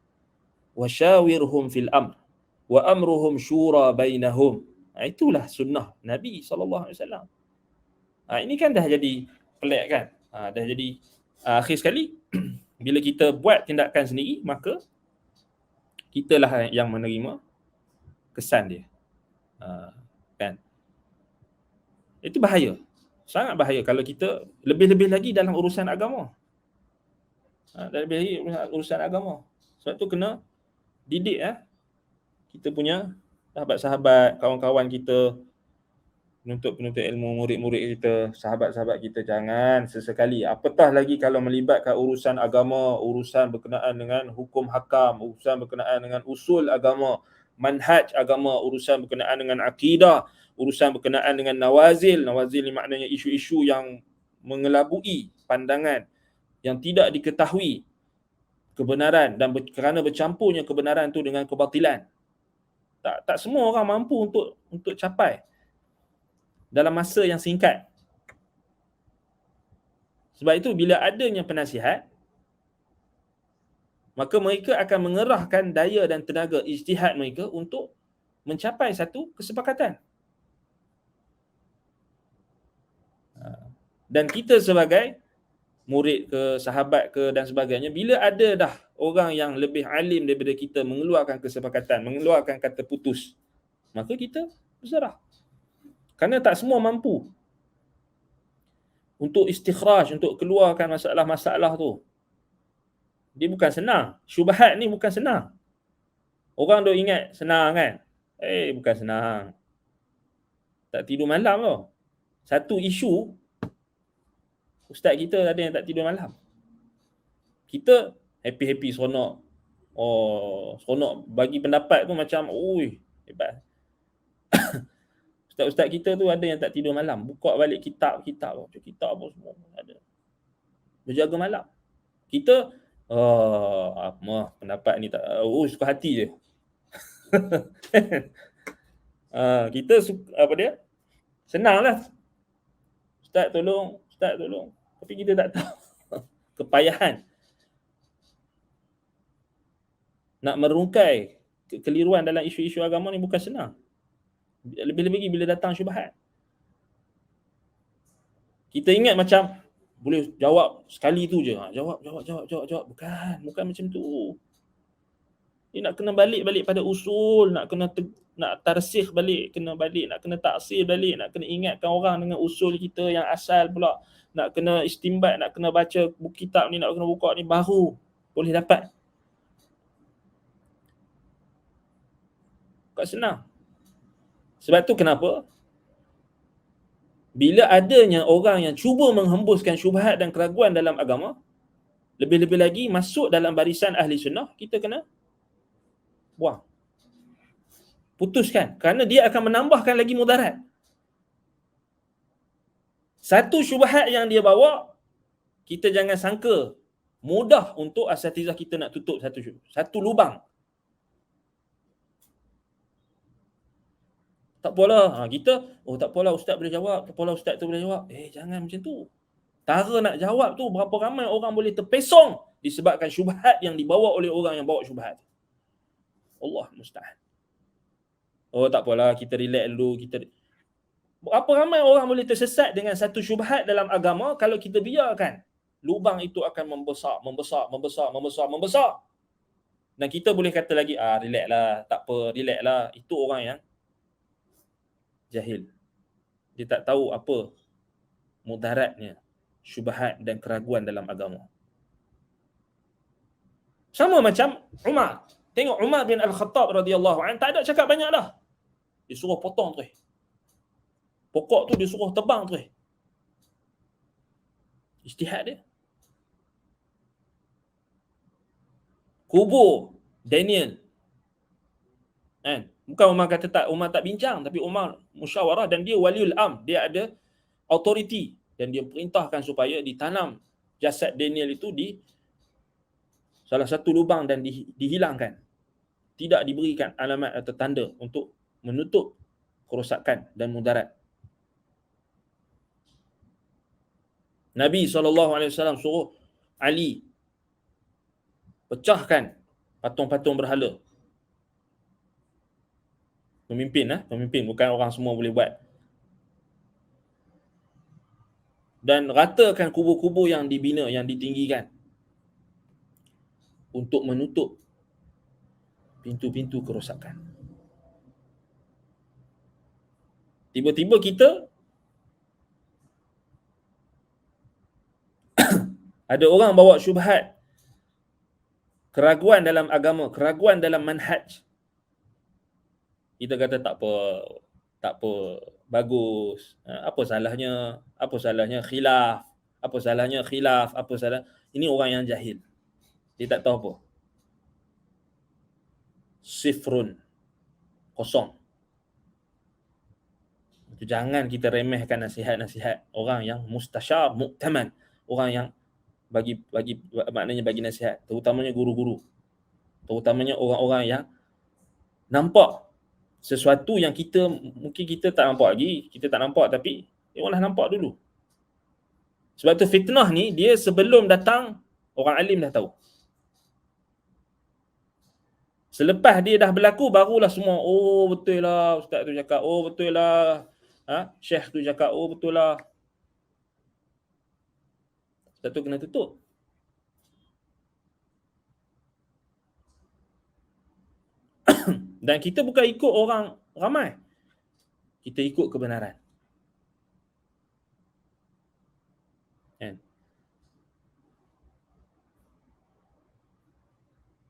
Wasyawirhum fil amr wa amruhum syura bainahum. Itulah sunnah Nabi SAW. Ini kan dah jadi pelik kan? Dah jadi akhir sekali bila kita buat tindakan sendiri, maka kitalah yang menerima kesan dia. Kan? Itu bahaya. Sangat bahaya kalau kita lebih-lebih lagi dalam urusan agama. Lebih lagi urusan agama. Sebab tu kena didik kita punya sahabat-sahabat, kawan-kawan kita, penuntut-penuntut ilmu, murid-murid kita, sahabat-sahabat kita, jangan sesekali, apatah lagi kalau melibatkan urusan agama, urusan berkenaan dengan hukum hakam, urusan berkenaan dengan usul agama, manhaj agama, urusan berkenaan dengan akidah, urusan berkenaan dengan nawazil. Nawazil ni maknanya isu-isu yang mengelabui pandangan yang tidak diketahui kebenaran dan kerana bercampurnya kebenaran tu dengan kebatilan. Tak semua orang mampu untuk capai dalam masa yang singkat. Sebab itu bila adanya penasihat, maka mereka akan mengerahkan daya dan tenaga ijtihad mereka untuk mencapai satu kesepakatan. Dan kita sebagai murid ke, sahabat ke dan sebagainya, bila ada dah orang yang lebih alim daripada kita mengeluarkan kesepakatan, mengeluarkan kata putus, maka kita berserah. Kerana tak semua mampu untuk istikhraj, untuk keluarkan masalah-masalah tu. Dia bukan senang. Syubhat ni bukan senang. Orang duk ingat senang kan? Bukan senang. Tak tidur malam tau. Satu isu, ustaz kita ada yang tak tidur malam. Kita happy-happy, seronok. Seronok bagi pendapat tu macam, hebat. Ustaz-ustaz kita tu ada yang tak tidur malam. Buka balik kitab apa semua ada. Berjaga malam. Kita pendapat ni tak suka hati je. Kita apa dia? Senanglah. Ustaz tolong, Ustaz tolong. Tapi kita tak tahu kepayahan nak merungkai kekeliruan dalam isu-isu agama ni bukan senang. Lebih-lebih bila datang syubhat. Kita ingat macam boleh jawab sekali tu je. Jawab. Bukan macam tu. Dia nak kena balik pada usul, nak kena nak tarsikh balik, nak kena taksir balik, nak kena ingatkan orang dengan usul kita yang asal pula, nak kena istimbat, nak kena baca buku kitab ni, nak kena buka ni baru boleh dapat. Tak senang. Sebab tu kenapa bila adanya orang yang cuba menghembuskan syubhat dan keraguan dalam agama, lebih-lebih lagi masuk dalam barisan ahli sunnah, kita kena buang. Putuskan. Kerana dia akan menambahkan lagi mudarat. Satu syubhat yang dia bawa, kita jangan sangka mudah untuk asatizah kita nak tutup satu lubang. Tak apalah. Kita, tak apalah ustaz boleh jawab, tak apalah ustaz tu boleh jawab. Jangan macam tu. Cara nak jawab tu, berapa ramai orang boleh terpesong disebabkan syubhat yang dibawa oleh orang yang bawa syubhat. Allah musta'an. Tak apalah, kita relax dulu. Berapa ramai orang boleh tersesat dengan satu syubhat dalam agama kalau kita biarkan lubang itu akan membesar. Dan kita boleh kata lagi, relax lah, tak apa, relax lah. Itu orang yang jahil. Dia tak tahu apa mudaratnya syubhat dan keraguan dalam agama. Sama macam Umar. Tengok Umar bin Al-Khattab radhiyallahu anhu, tak ada cakap banyak dah. Dia suruh potong terus. Pokok tu dia suruh tebang terus. Ijtihad dia. Kubur Daniel. Bukan Umar kata Umar tak bincang, tapi Umar musyawarah dan dia waliul am, dia ada authority dan dia perintahkan supaya ditanam jasad Daniel itu di salah satu lubang dan dihilangkan. Tidak diberikan alamat atau tanda untuk menutup kerosakan dan mudarat. Nabi SAW suruh Ali pecahkan patung-patung berhala. Pemimpin, bukan orang semua boleh buat. Dan ratakan kubur-kubur yang dibina, yang ditinggikan untuk menutup pintu-pintu kerosakan. Tiba-tiba kita ada orang bawa syubhat, keraguan dalam agama, keraguan dalam manhaj. Kita kata tak apa, bagus. Apa salahnya khilaf, apa salah. Ini orang yang jahil. Dia tak tahu apa. Sifrun, kosong. Jangan kita remehkan nasihat-nasihat orang yang mustasyar, mu'taman, orang yang bagi maknanya bagi nasihat, terutamanya guru-guru, terutamanya orang-orang yang nampak sesuatu yang mungkin kita tak nampak lagi, tapi orang dah nampak dulu. Sebab tu fitnah ni dia sebelum datang orang alim dah tahu. Selepas dia dah berlaku barulah semua, betul lah ustaz tu cakap, betul lah syekh tu cakap, betul lah. Sebab tu kena tutup. Dan kita bukan ikut orang ramai. Kita ikut kebenaran.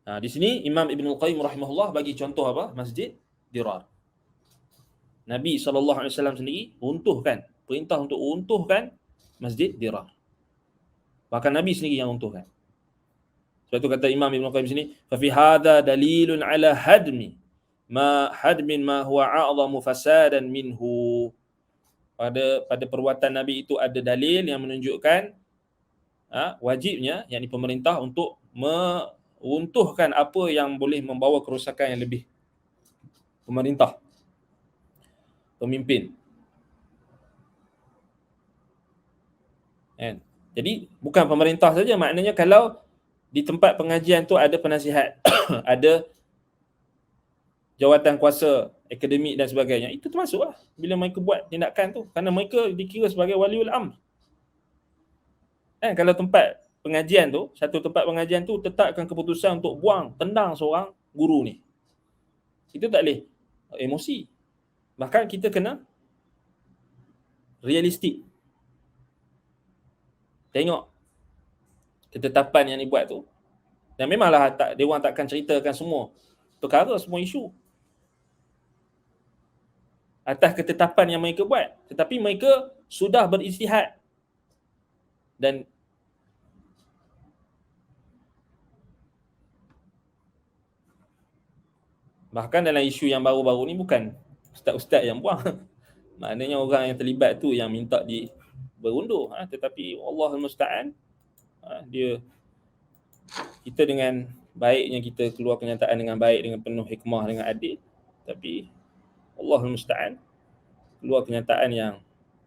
Di sini Imam Ibn Al-Qayyim rahimahullah bagi contoh apa? Masjid Dirar. Nabi SAW sendiri perintah untuk runtuhkan Masjid Dirar. Bahkan Nabi sendiri yang runtuhkan. Sebab itu kata Imam Ibn Al-Qayyim sini, fa fi hadha dalilun ala hadmin ma huwa a'zamu fasadan minhu. Pada perbuatan Nabi itu ada dalil yang menunjukkan wajibnya, yakni pemerintah untuk meruntuhkan apa yang boleh membawa kerosakan yang lebih. Pemerintah pemimpin. Kan? Jadi bukan pemerintah saja, maknanya kalau di tempat pengajian tu ada penasihat, ada jawatan kuasa akademik dan sebagainya, itu termasuklah bila mereka buat tindakan tu, kerana mereka dikira sebagai waliul amr. Kalau tempat pengajian tu, satu tempat pengajian tu tetapkan keputusan untuk buang, tendang seorang guru ni, itu tak boleh emosi. Bahkan kita kena realistik. Tengok ketetapan yang dibuat tu. Dan memanglah dia orang takkan ceritakan semua perkara, semua isu atas ketetapan yang mereka buat. Tetapi mereka sudah berijtihad. Dan bahkan dalam isu yang baru-baru ni bukan ustaz-ustaz yang buang. Maknanya orang yang terlibat tu yang minta berundur. Tetapi Allahul Musta'an, kita dengan baiknya kita keluar kenyataan dengan baik, dengan penuh hikmah, dengan adil. Tapi Allahul Musta'an keluar kenyataan yang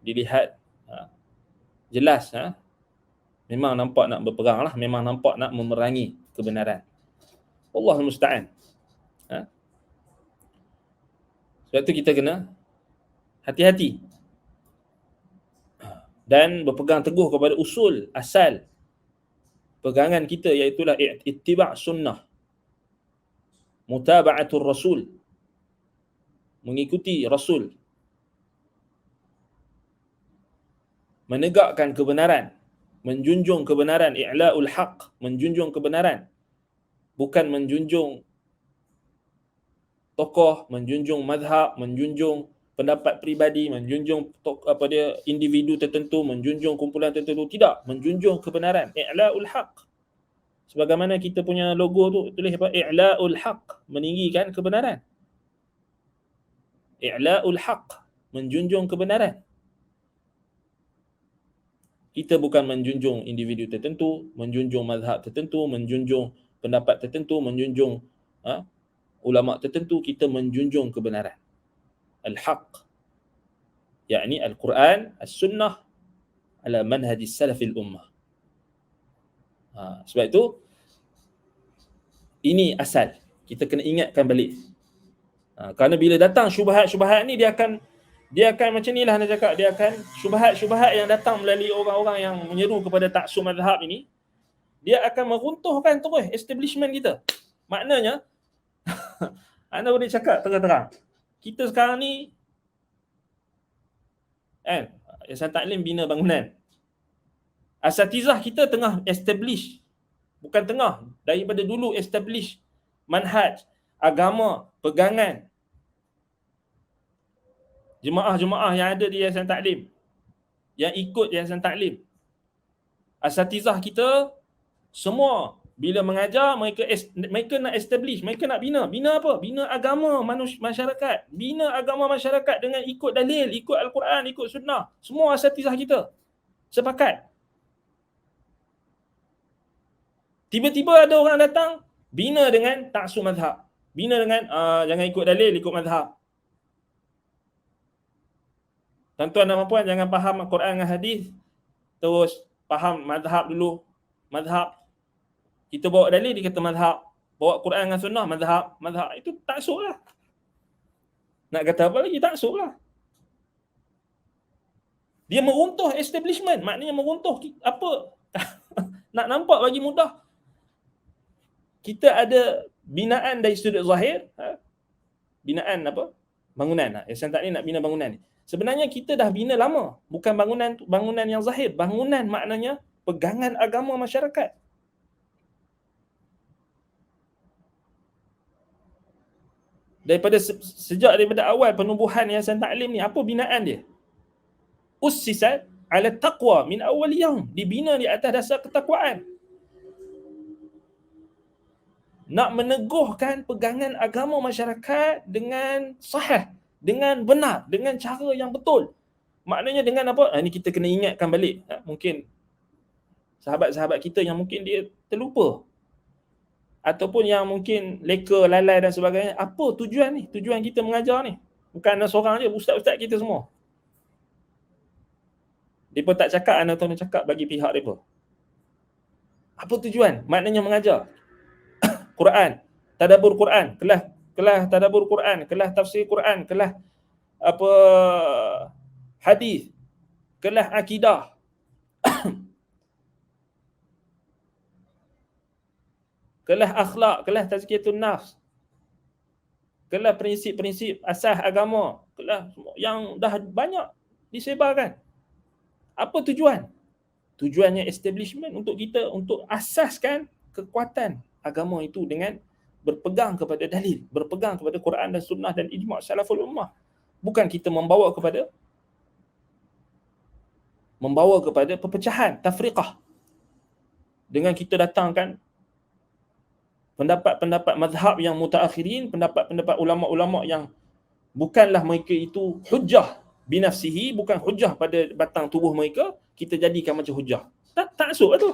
dilihat jelas, memang nampak nak berperang lah, memang nampak nak memerangi kebenaran. Allahul Musta'an. Sebab tu kita kena hati-hati dan berpegang teguh kepada usul asal pegangan kita, iaitulah ittiba' sunnah, mutaba'atul rasul, mengikuti rasul, menegakkan kebenaran, menjunjung kebenaran, i'la'ul haq, menjunjung kebenaran, bukan menjunjung tokoh, menjunjung mazhab, menjunjung pendapat peribadi, menjunjung individu tertentu, menjunjung kumpulan tertentu. Tidak, menjunjung kebenaran, i'la'ul haq. Sebagaimana kita punya logo tu tulis apa? I'la'ul haq, meninggikan kebenaran. I'la'ul haq, menjunjung kebenaran. Kita bukan menjunjung individu tertentu, menjunjung mazhab tertentu, menjunjung pendapat tertentu, menjunjung ulama tertentu. Kita menjunjung kebenaran, al-haq, yakni al-Quran, as-sunnah ala manhajis salafil ummah. Sebab itu ini asal, kita kena ingatkan balik. Kerana bila datang syubhat-syubhat ni, dia akan macam ni lah nak cakap, dia akan syubhat-syubhat yang datang melalui orang-orang yang menyeru kepada taksub mazhab ini, dia akan meruntuhkan terus establishment kita. Maknanya anda boleh cakap terang-terang, kita sekarang ni Yayasan Taklim bina bangunan, asatizah kita tengah establish, bukan tengah, daripada dulu establish manhaj, agama, pegangan jemaah-jemaah yang ada di Yayasan Taklim, yang ikut Yayasan Taklim. Asatizah kita semua bila mengajar, mereka nak establish, mereka nak bina apa? Bina agama masyarakat, bina agama masyarakat dengan ikut dalil, ikut Al-Quran, ikut sunnah. Semua asatizah kita sepakat. Tiba-tiba ada orang datang bina dengan taksub mazhab, bina dengan jangan ikut dalil, ikut mazhab. Tuan-tuan dan puan, jangan faham Al-Quran dengan hadis terus faham mazhab dulu. Mazhab, kita bawa dalil, dia kata mazhab. Bawa Quran dengan sunnah, mazhab. Itu taksub lah. Nak kata apa lagi? Taksub lah. Dia meruntuh establishment. Maknanya meruntuh apa? Nak nampak bagi mudah, kita ada binaan dari sudut zahir. Binaan apa? Bangunan. Yayasan Taklim nak bina bangunan ni. Sebenarnya kita dah bina lama. Bukan bangunan yang zahir. Bangunan maknanya pegangan agama masyarakat. Sejak daripada awal penubuhan Yayasan Taklim ni, apa binaan dia? Ussisat ala taqwa min awwal yaum, dibina di atas dasar ketakwaan. Nak meneguhkan pegangan agama masyarakat dengan sahih, dengan benar, dengan cara yang betul. Maknanya dengan apa? Ini kita kena ingatkan balik. Mungkin sahabat-sahabat kita yang mungkin dia terlupa, ataupun yang mungkin leka, lalai dan sebagainya. Apa tujuan ni? Tujuan kita mengajar ni. Bukan ana seorang je, ustaz-ustaz kita semua. Mereka tak cakap, ana tahu cakap bagi pihak mereka. Apa tujuan? Maknanya mengajar Quran, tadabbur Quran, kelas tadabbur Quran, kelas tafsir Quran, kelas apa hadis, kelas akidah. Kelas akhlak, kelas tazkiyatun nafs, kelas prinsip-prinsip asas agama, kelas yang dah banyak disebarkan. Apa tujuan? Tujuannya establishment untuk kita, untuk asaskan kekuatan agama itu dengan berpegang kepada dalil, berpegang kepada Quran dan Sunnah dan ijma' salaful ummah. Bukan kita membawa kepada perpecahan, tafriqah. Dengan kita datangkan pendapat-pendapat mazhab yang mutaakhirin, pendapat-pendapat ulama-ulama yang bukanlah mereka itu hujjah binafsihi, bukan hujjah pada batang tubuh mereka, kita jadikan macam hujjah. Tak asuk lah tu.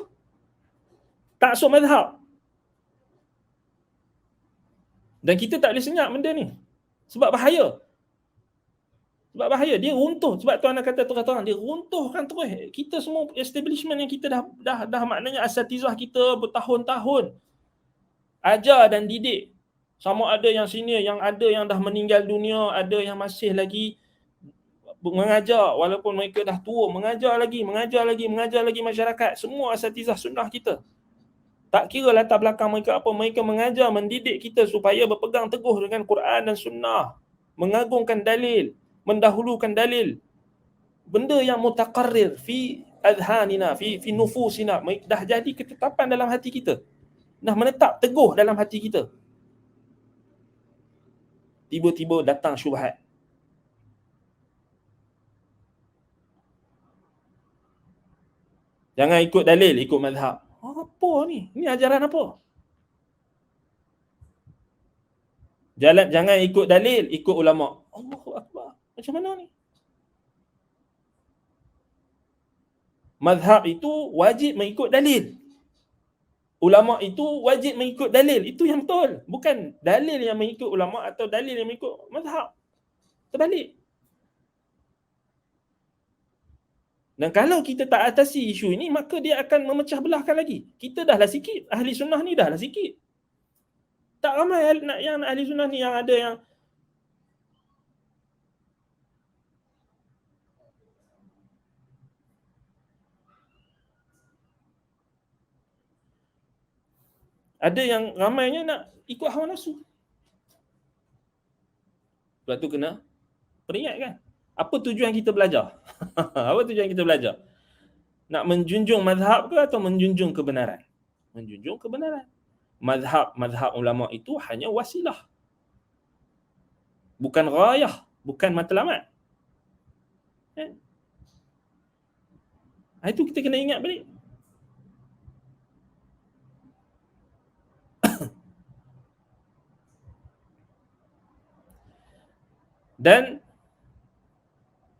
Tak asuk mazhab. Dan kita tak boleh senyap benda ni. Sebab bahaya. Sebab bahaya. Dia runtuh. Sebab tu anak kata terang-terang, dia runtuhkan terus. Kita semua establishment yang kita dah maknanya asatizah kita bertahun-tahun ajar dan didik. Sama ada yang senior, yang ada yang dah meninggal dunia, ada yang masih lagi mengajar walaupun mereka dah tua, mengajar lagi masyarakat. Semua asatizah sunnah kita. Tak kira latar belakang mereka apa, mereka mengajar, mendidik kita supaya berpegang teguh dengan Quran dan Sunnah, mengagungkan dalil, mendahulukan dalil. Benda yang mutaqarrir fi adhanina, fi nufusina, dah jadi ketetapan dalam hati kita. Dah menetap teguh dalam hati kita. Tiba-tiba datang syubhat. Jangan ikut dalil, ikut mazhab. Apa ni? Ni ajaran apa? Jangan ikut dalil, ikut ulama. Allahu Akbar. Macam mana ni? Mazhab itu wajib mengikut dalil. Ulama itu wajib mengikut dalil. Itu yang betul. Bukan dalil yang mengikut ulama atau dalil yang mengikut mazhab. Terbalik. Dan kalau kita tak atasi isu ini, maka dia akan memecah belahkan lagi. Kita dah lah sikit. Ahli sunnah ni dah lah sikit. Tak ramai yang ahli sunnah ni yang ada yang ramainya nak ikut hawa nafsu. Sebab tu kena peringatkan. Apa tujuan kita belajar? Apa tujuan kita belajar? Nak menjunjung mazhab ke atau menjunjung kebenaran? Menjunjung kebenaran. Mazhab ulama itu hanya wasilah. Bukan ghayah, bukan matlamat. Itu kita kena ingat balik. Dan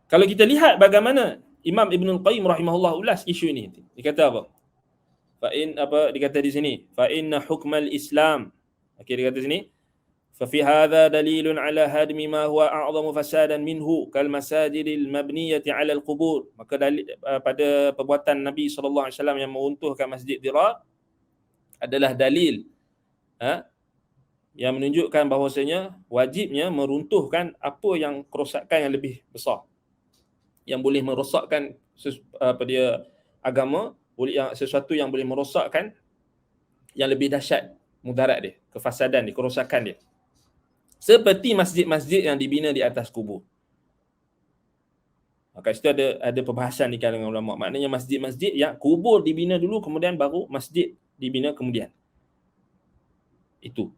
kalau kita lihat bagaimana Imam Ibn Qayyim rahimahullah ulas isu ini, dia kata apa? Dia kata di sini, fa inna hukmal Islam. Okey, dia kata sini, fa fi hadha dalilun ala hadmi ma huwa a'zamu fasadan minhu kal masajidil mabniyati ala al-qubur. Maka pada perbuatan Nabi sallallahu alaihi wasallam yang meruntuhkan Masjid Dirar adalah dalil yang menunjukkan bahawasanya wajibnya meruntuhkan apa yang kerosakan yang lebih besar, yang boleh merosakkan agama, sesuatu yang boleh merosakkan yang lebih dahsyat mudarat dia, kefasadan dia, kerosakan dia. Seperti masjid-masjid yang dibina di atas kubur. Kat situ ada perbahasan di kalangan ulama. Maknanya masjid-masjid yang kubur dibina dulu, kemudian baru masjid dibina kemudian. Itu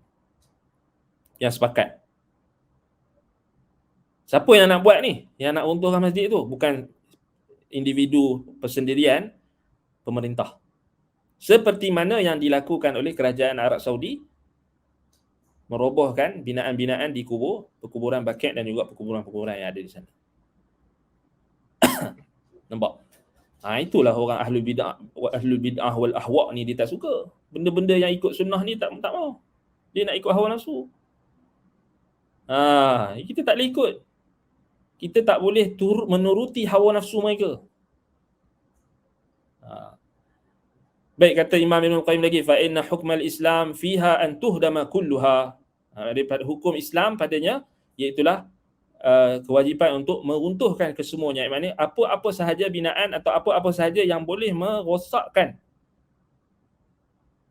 yang sepakat. Siapa yang nak buat ni? Yang nak runtuhkan masjid tu? Bukan individu persendirian, pemerintah. Seperti mana yang dilakukan oleh kerajaan Arab Saudi, merobohkan binaan-binaan di perkuburan Baqi' dan juga perkuburan-perkuburan yang ada di sana. Nampak? Itulah orang ahlul bid'ah wal ahwa' ni, dia tak suka. Benda-benda yang ikut sunnah ni tak mau. Dia nak ikut hawa nafsu. Kita tak boleh ikut. kita tak boleh menuruti hawa nafsu mereka. Baik, kata Imam Ibn Qayyim lagi, fa inna hukmal Islam fiha an tuhdama kulluha. Daripada hukum Islam padanya iaitulah kewajipan untuk meruntuhkan kesemuanya. Maknanya apa-apa sahaja binaan atau apa-apa sahaja yang boleh merosakkan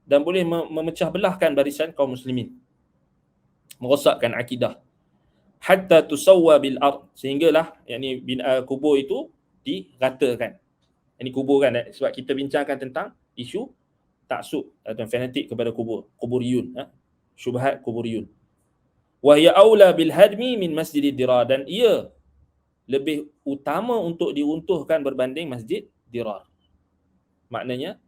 dan boleh memecah belahkan barisan kaum muslimin, merosakkan akidah, hatta tusawwa bil ard, sehinggalah yakni kubur itu diratakan. Ini kubur kan, sebab kita bincangkan tentang isu taksub atau fanatik kepada kuburiyun, syubhat kuburiyun. Wa hiya aula bil hadmi min masjidid dirar, dan ia lebih utama untuk diruntuhkan berbanding masjid dirar. Maknanya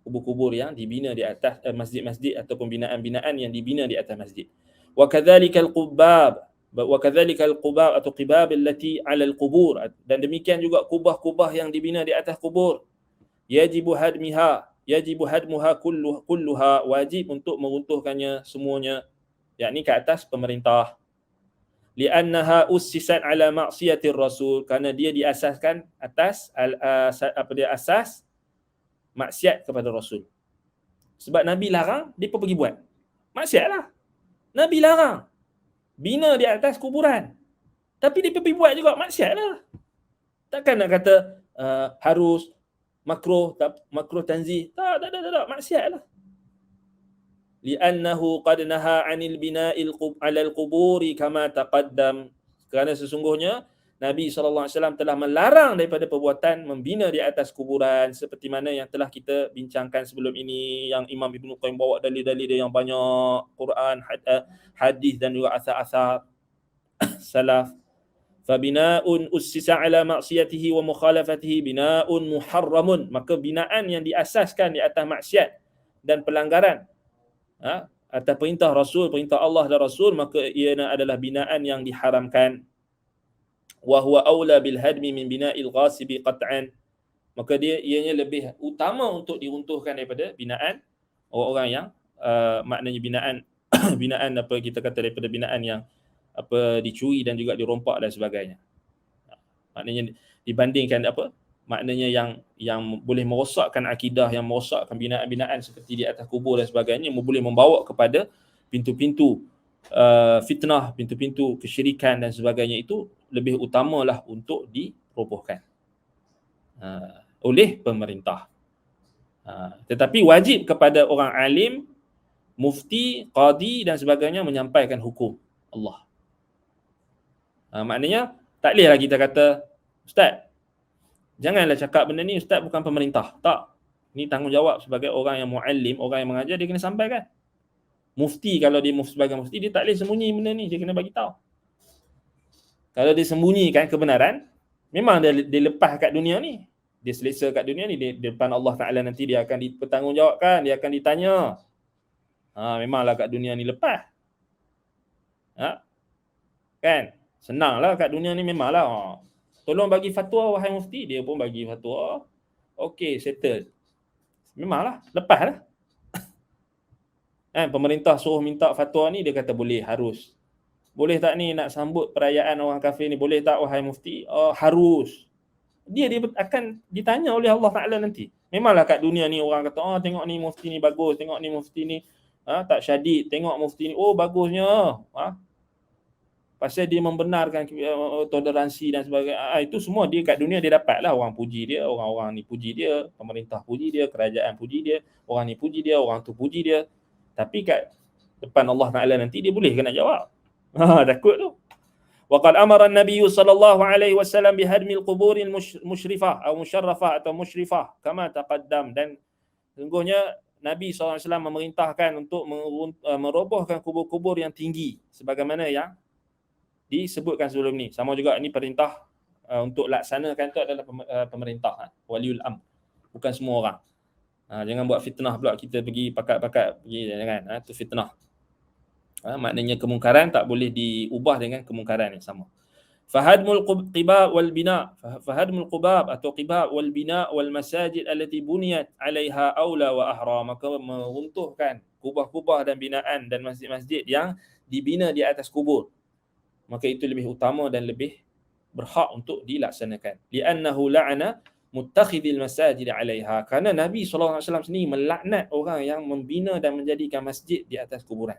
kubur-kubur yang dibina di atas masjid-masjid ataupun binaan-binaan yang dibina di atas masjid. Wa kadzalikal qubab, wa kadzalikal qubab atau qibab allati 'ala al-qubur, dan demikian juga kubah-kubah yang dibina di atas kubur. Yajibu hadmuha kulluha, wajib untuk meruntuhkannya semuanya, yakni ke atas pemerintah. Li'annaha ussisat ala ma'siyatir rasul, kerana dia diasaskan atas asas maksiat kepada Rasul. Sebab Nabi larang, dia pun pergi buat. Maksiatlah. Nabi larang. Bina di atas kuburan. Tapi dia pergi buat juga, maksiatlah. Takkan nak kata harus makruh tanzih. Tak, maksiatlah. Li'annahu qad naha 'anil bina'il 'alal quburi kama taqaddam. Kerana sesungguhnya Nabi SAW telah melarang daripada perbuatan membina di atas kuburan, seperti mana yang telah kita bincangkan sebelum ini, yang Imam Ibn Qayyim bawa dalil-dalil dia yang banyak, Quran, hadis dan juga asar-asar salaf. Fabina'un ussisa ala maksiyatihi wa mukhalafatihi bina'un muharramun, maka binaan yang diasaskan di atas maksiat dan pelanggaran atas perintah Rasul, perintah Allah dan Rasul, maka ia adalah binaan yang diharamkan. Wa huwa aula bil hadmi min bina'il ghasibi qat'an, maka ianya lebih utama untuk diruntuhkan daripada binaan orang-orang yang maknanya binaan apa kita kata daripada binaan yang dicuri dan juga dirompak dan sebagainya. Maknanya dibandingkan maknanya yang boleh merosakkan akidah, yang merosakkan binaan-binaan seperti di atas kubur dan sebagainya, boleh membawa kepada pintu-pintu fitnah, pintu-pintu kesyirikan dan sebagainya, itu lebih utamalah untuk dirobohkan oleh pemerintah. Tetapi wajib kepada orang alim, mufti, qadi dan sebagainya menyampaikan hukum Allah. Maknanya tak bolehlah kita kata, Ustaz, janganlah cakap benda ni, Ustaz bukan pemerintah. Tak. Ni tanggungjawab sebagai orang yang muallim, orang yang mengajar, dia kena sampaikan. Mufti, kalau dia sebagai mufti, dia tak boleh sembunyi benda ni, dia kena bagi tahu. Kalau dia sembunyikan kebenaran, memang dia lepas kat dunia ni. Dia selesa kat dunia ni, di depan Allah Ta'ala nanti dia akan dipertanggungjawabkan, dia akan ditanya. Memanglah kat dunia ni lepas. Kan? Senanglah kat dunia ni, memanglah. Tolong bagi fatwa wahai mufti, dia pun bagi fatwa. Okey, settle. Memanglah, lepas lah. Pemerintah suruh minta fatwa ni, dia kata boleh, harus. Boleh tak ni nak sambut perayaan orang kafir ni, boleh tak wahai mufti? Harus. Dia akan ditanya oleh Allah Ta'ala nanti. Memanglah kat dunia ni orang kata, tengok ni mufti ni bagus, tengok ni mufti ni tak syadid, tengok mufti ni, bagusnya. Pasal dia membenarkan toleransi dan sebagainya. Itu semua dia kat dunia dia dapat lah. Orang puji dia, orang-orang ni puji dia, pemerintah puji dia, kerajaan puji dia, orang ni puji dia, orang tu puji dia. Tapi kat depan Allah Ta'ala nanti dia boleh kena jawab. Takut tu. Wa qad amara an-nabiy sallallahu alaihi wasallam bihadmil quburil musyrifah atau musyarrafah atau musyrifah kama taqaddam, dan sungguhnya Nabi SAW memerintahkan untuk merobohkan kubur-kubur yang tinggi sebagaimana yang disebutkan sebelum ni. Sama juga ini perintah untuk laksanakan tu adalah pemerintah, waliul amr, bukan semua orang. Jangan buat fitnah pula kita pergi pakat-pakat pergi, jangan. Itu fitnah. Maknanya kemungkaran tak boleh diubah dengan kemungkaran yang sama. Fahadmul qibab wal bina, fahadmul qubab atau qibab wal bina wal masajid allati buniyat 'alaiha aula wa ahra, maka meruntuhkan kubah-kubah dan binaan dan masjid-masjid yang dibina di atas kubur, maka itu lebih utama dan lebih berhak untuk dilaksanakan. Li'annahu la'ana muttakhidil masajid 'alaiha. Kerana Nabi SAW sendiri melaknat orang yang membina dan menjadikan masjid di atas kuburan.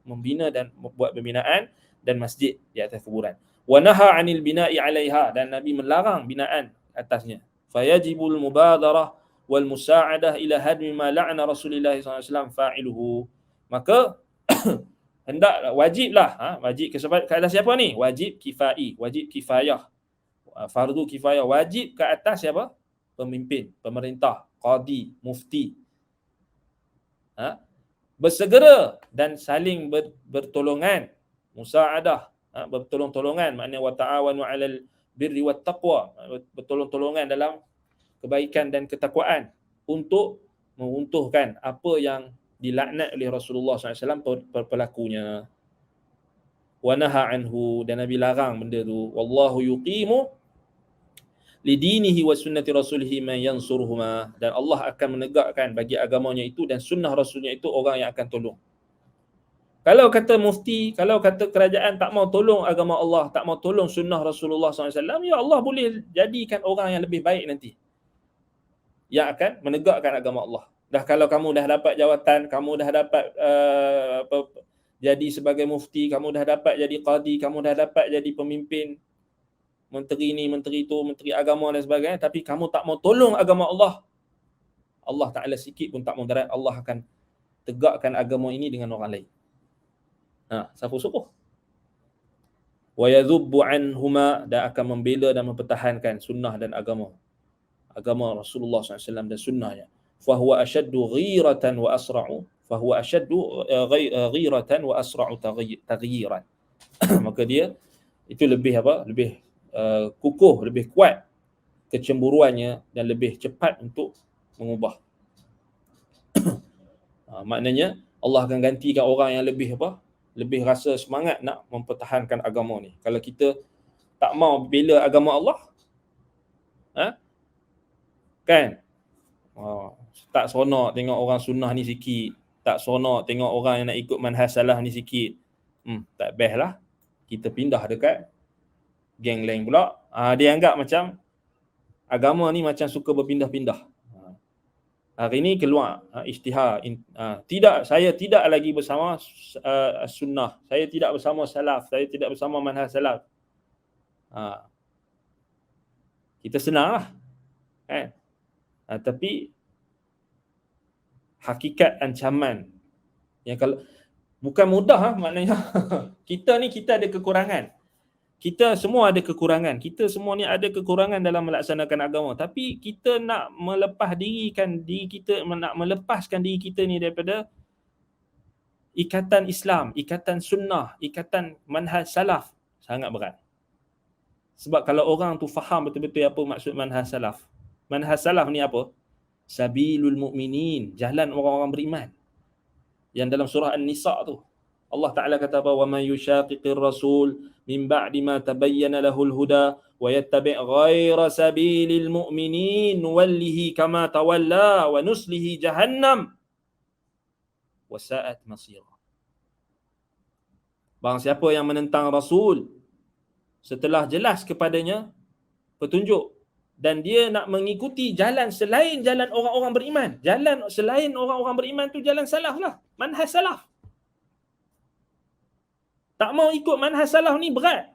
Membina dan membuat pembinaan dan masjid di atas kuburan. Wa naha 'anil bina'i 'alaiha, dan Nabi melarang binaan atasnya. Fayajibul mubadarah wal musa'adah ila hadmi ma la'ana Rasulullah SAW fa'iluhu. Maka hendak wajiblah, wajib ke atas siapa ni? Wajib kifai, wajib kifayah, fardu kifayah, wajib ke atas siapa? Pemimpin, pemerintah, qadi, mufti, bersegera dan saling bertolongan, musa'adah, bertolong-tolongan, maknanya wa ta'awanu 'alal birri wat taqwa, bertolong-tolongan dalam kebaikan dan ketakwaan untuk meruntuhkan apa yang dilaknat oleh Rasulullah SAW pelakunya. Wa naha anhu, dan Nabi larang benda tu. Wallahu yuqimu lidinihi wa sunnati rasulihi man yansuruhuma, dan Allah akan menegakkan bagi agamanya itu dan sunnah rasulnya itu orang yang akan tolong. Kalau kata mufti, kalau kata kerajaan tak mau tolong agama Allah, tak mau tolong sunnah Rasulullah SAW, ya Allah boleh jadikan orang yang lebih baik nanti yang akan menegakkan agama Allah. Dah kalau kamu dah dapat jawatan, kamu dah dapat jadi sebagai mufti, kamu dah dapat jadi qadi, kamu dah dapat jadi pemimpin, menteri ni, menteri tu, menteri agama dan sebagainya, tapi kamu tak mau tolong agama Allah, Allah Ta'ala sikit pun tak mau darat, Allah akan tegakkan agama ini dengan orang lain. Siapa suruh? Wa yadhubbu anhuma, dan akan membela dan mempertahankan sunnah dan agama Rasulullah SAW dan sunnahnya. Fahuwa ashaddu ghiratan wa asra'u, fahuwa ashaddu ghiratan wa asra'u taghyiran. Maka dia itu lebih lebih kukuh, lebih kuat kecemburuannya dan lebih cepat untuk mengubah. Maknanya Allah akan gantikan orang yang lebih lebih rasa semangat nak mempertahankan agama ni. Kalau kita tak mau bela agama Allah, kan, tak seronok tengok orang sunnah ni sikit, tak seronok tengok orang yang nak ikut manhaj salah ni sikit, tak best lah, kita pindah dekat geng lain pula. Dia anggap macam agama ni macam suka berpindah-pindah. Hari ni keluar isytihar, tidak, saya tidak lagi bersama sunnah, saya tidak bersama salaf, saya tidak bersama manhaj salaf. Kita senang lah, kan? Tapi hakikat ancaman yang kalau bukan mudah, maknanya kita ada kekurangan. Kita semua ada kekurangan. Kita semua ni ada kekurangan dalam melaksanakan agama. Tapi kita nak melepaskan diri kita ni daripada ikatan Islam, ikatan sunnah, ikatan manhaj salaf, sangat berat. Sebab kalau orang tu faham betul-betul apa maksud manhaj salaf. Manhaj salaf ni apa? Sabilul mu'minin, jalan orang-orang beriman. Yang dalam surah An-Nisa tu Allah Ta'ala kata apa? وَمَنْ يُشَاقِقِ الرَّسُولِ مِنْ بَعْدِ مَا تَبَيَّنَ لَهُ الْهُدَى وَيَتَّبِعْ غَيْرَ سَبِيلِ الْمُؤْمِنِينَ نُوَلِّهِ كَمَا تَوَلَّى وَنُصْلِهِ جَهَنَّمَ وَسَاءَتْ مَصِيرًا. Barang siapa yang menentang Rasul setelah jelas kepadanya petunjuk, dan dia nak mengikuti jalan selain jalan orang-orang beriman, jalan selain orang-orang beriman tu jalan salaf lah, manhaj salaf. Tak mau ikut manhaj salaf ni berat.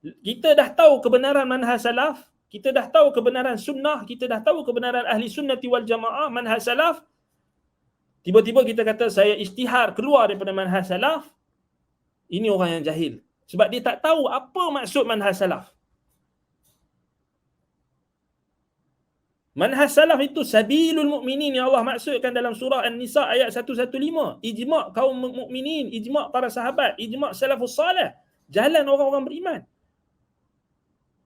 Kita dah tahu kebenaran manhaj salaf, kita dah tahu kebenaran sunnah, kita dah tahu kebenaran ahli sunnati wal jamaah, manhaj salaf. Tiba-tiba kita kata saya isytihar keluar daripada manhaj salaf. Ini orang yang jahil. Sebab dia tak tahu apa maksud manhaj salaf. Manhaj salaf itu sabilul mu'minin yang Allah maksudkan dalam surah An-Nisa ayat 115. Ijma' kaum mukminin, ijma' para sahabat, ijma' salafus salih, jalan orang-orang beriman.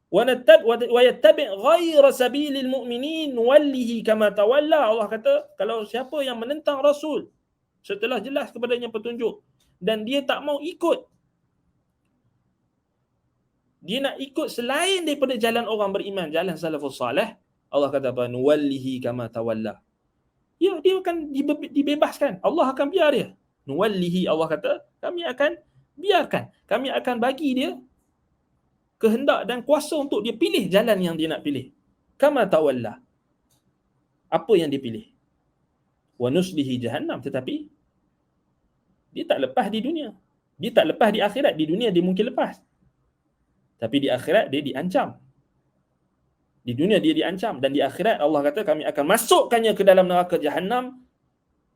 Wa yattabi' ghaira sabilil mu'minin wallihi kama tawalla. Allah kata kalau siapa yang menentang Rasul setelah jelas kepadanya petunjuk dan dia tak mau ikut, dia nak ikut selain daripada jalan orang beriman, jalan salafus salih, Allah kata apa? Nuwallihi kama tawalla. Ya, dia akan dibebaskan. Allah akan biar dia. Nuwallihi, Allah kata, kami akan biarkan. Kami akan bagi dia kehendak dan kuasa untuk dia pilih jalan yang dia nak pilih. Kama tawalla. Apa yang dia pilih? Wa nuslihi jahannam. Tetapi dia tak lepas di dunia. Dia tak lepas di akhirat. Di dunia dia mungkin lepas. Tapi di akhirat dia diancam. Di dunia dia diancam. Dan di akhirat Allah kata kami akan masukkannya ke dalam neraka jahannam.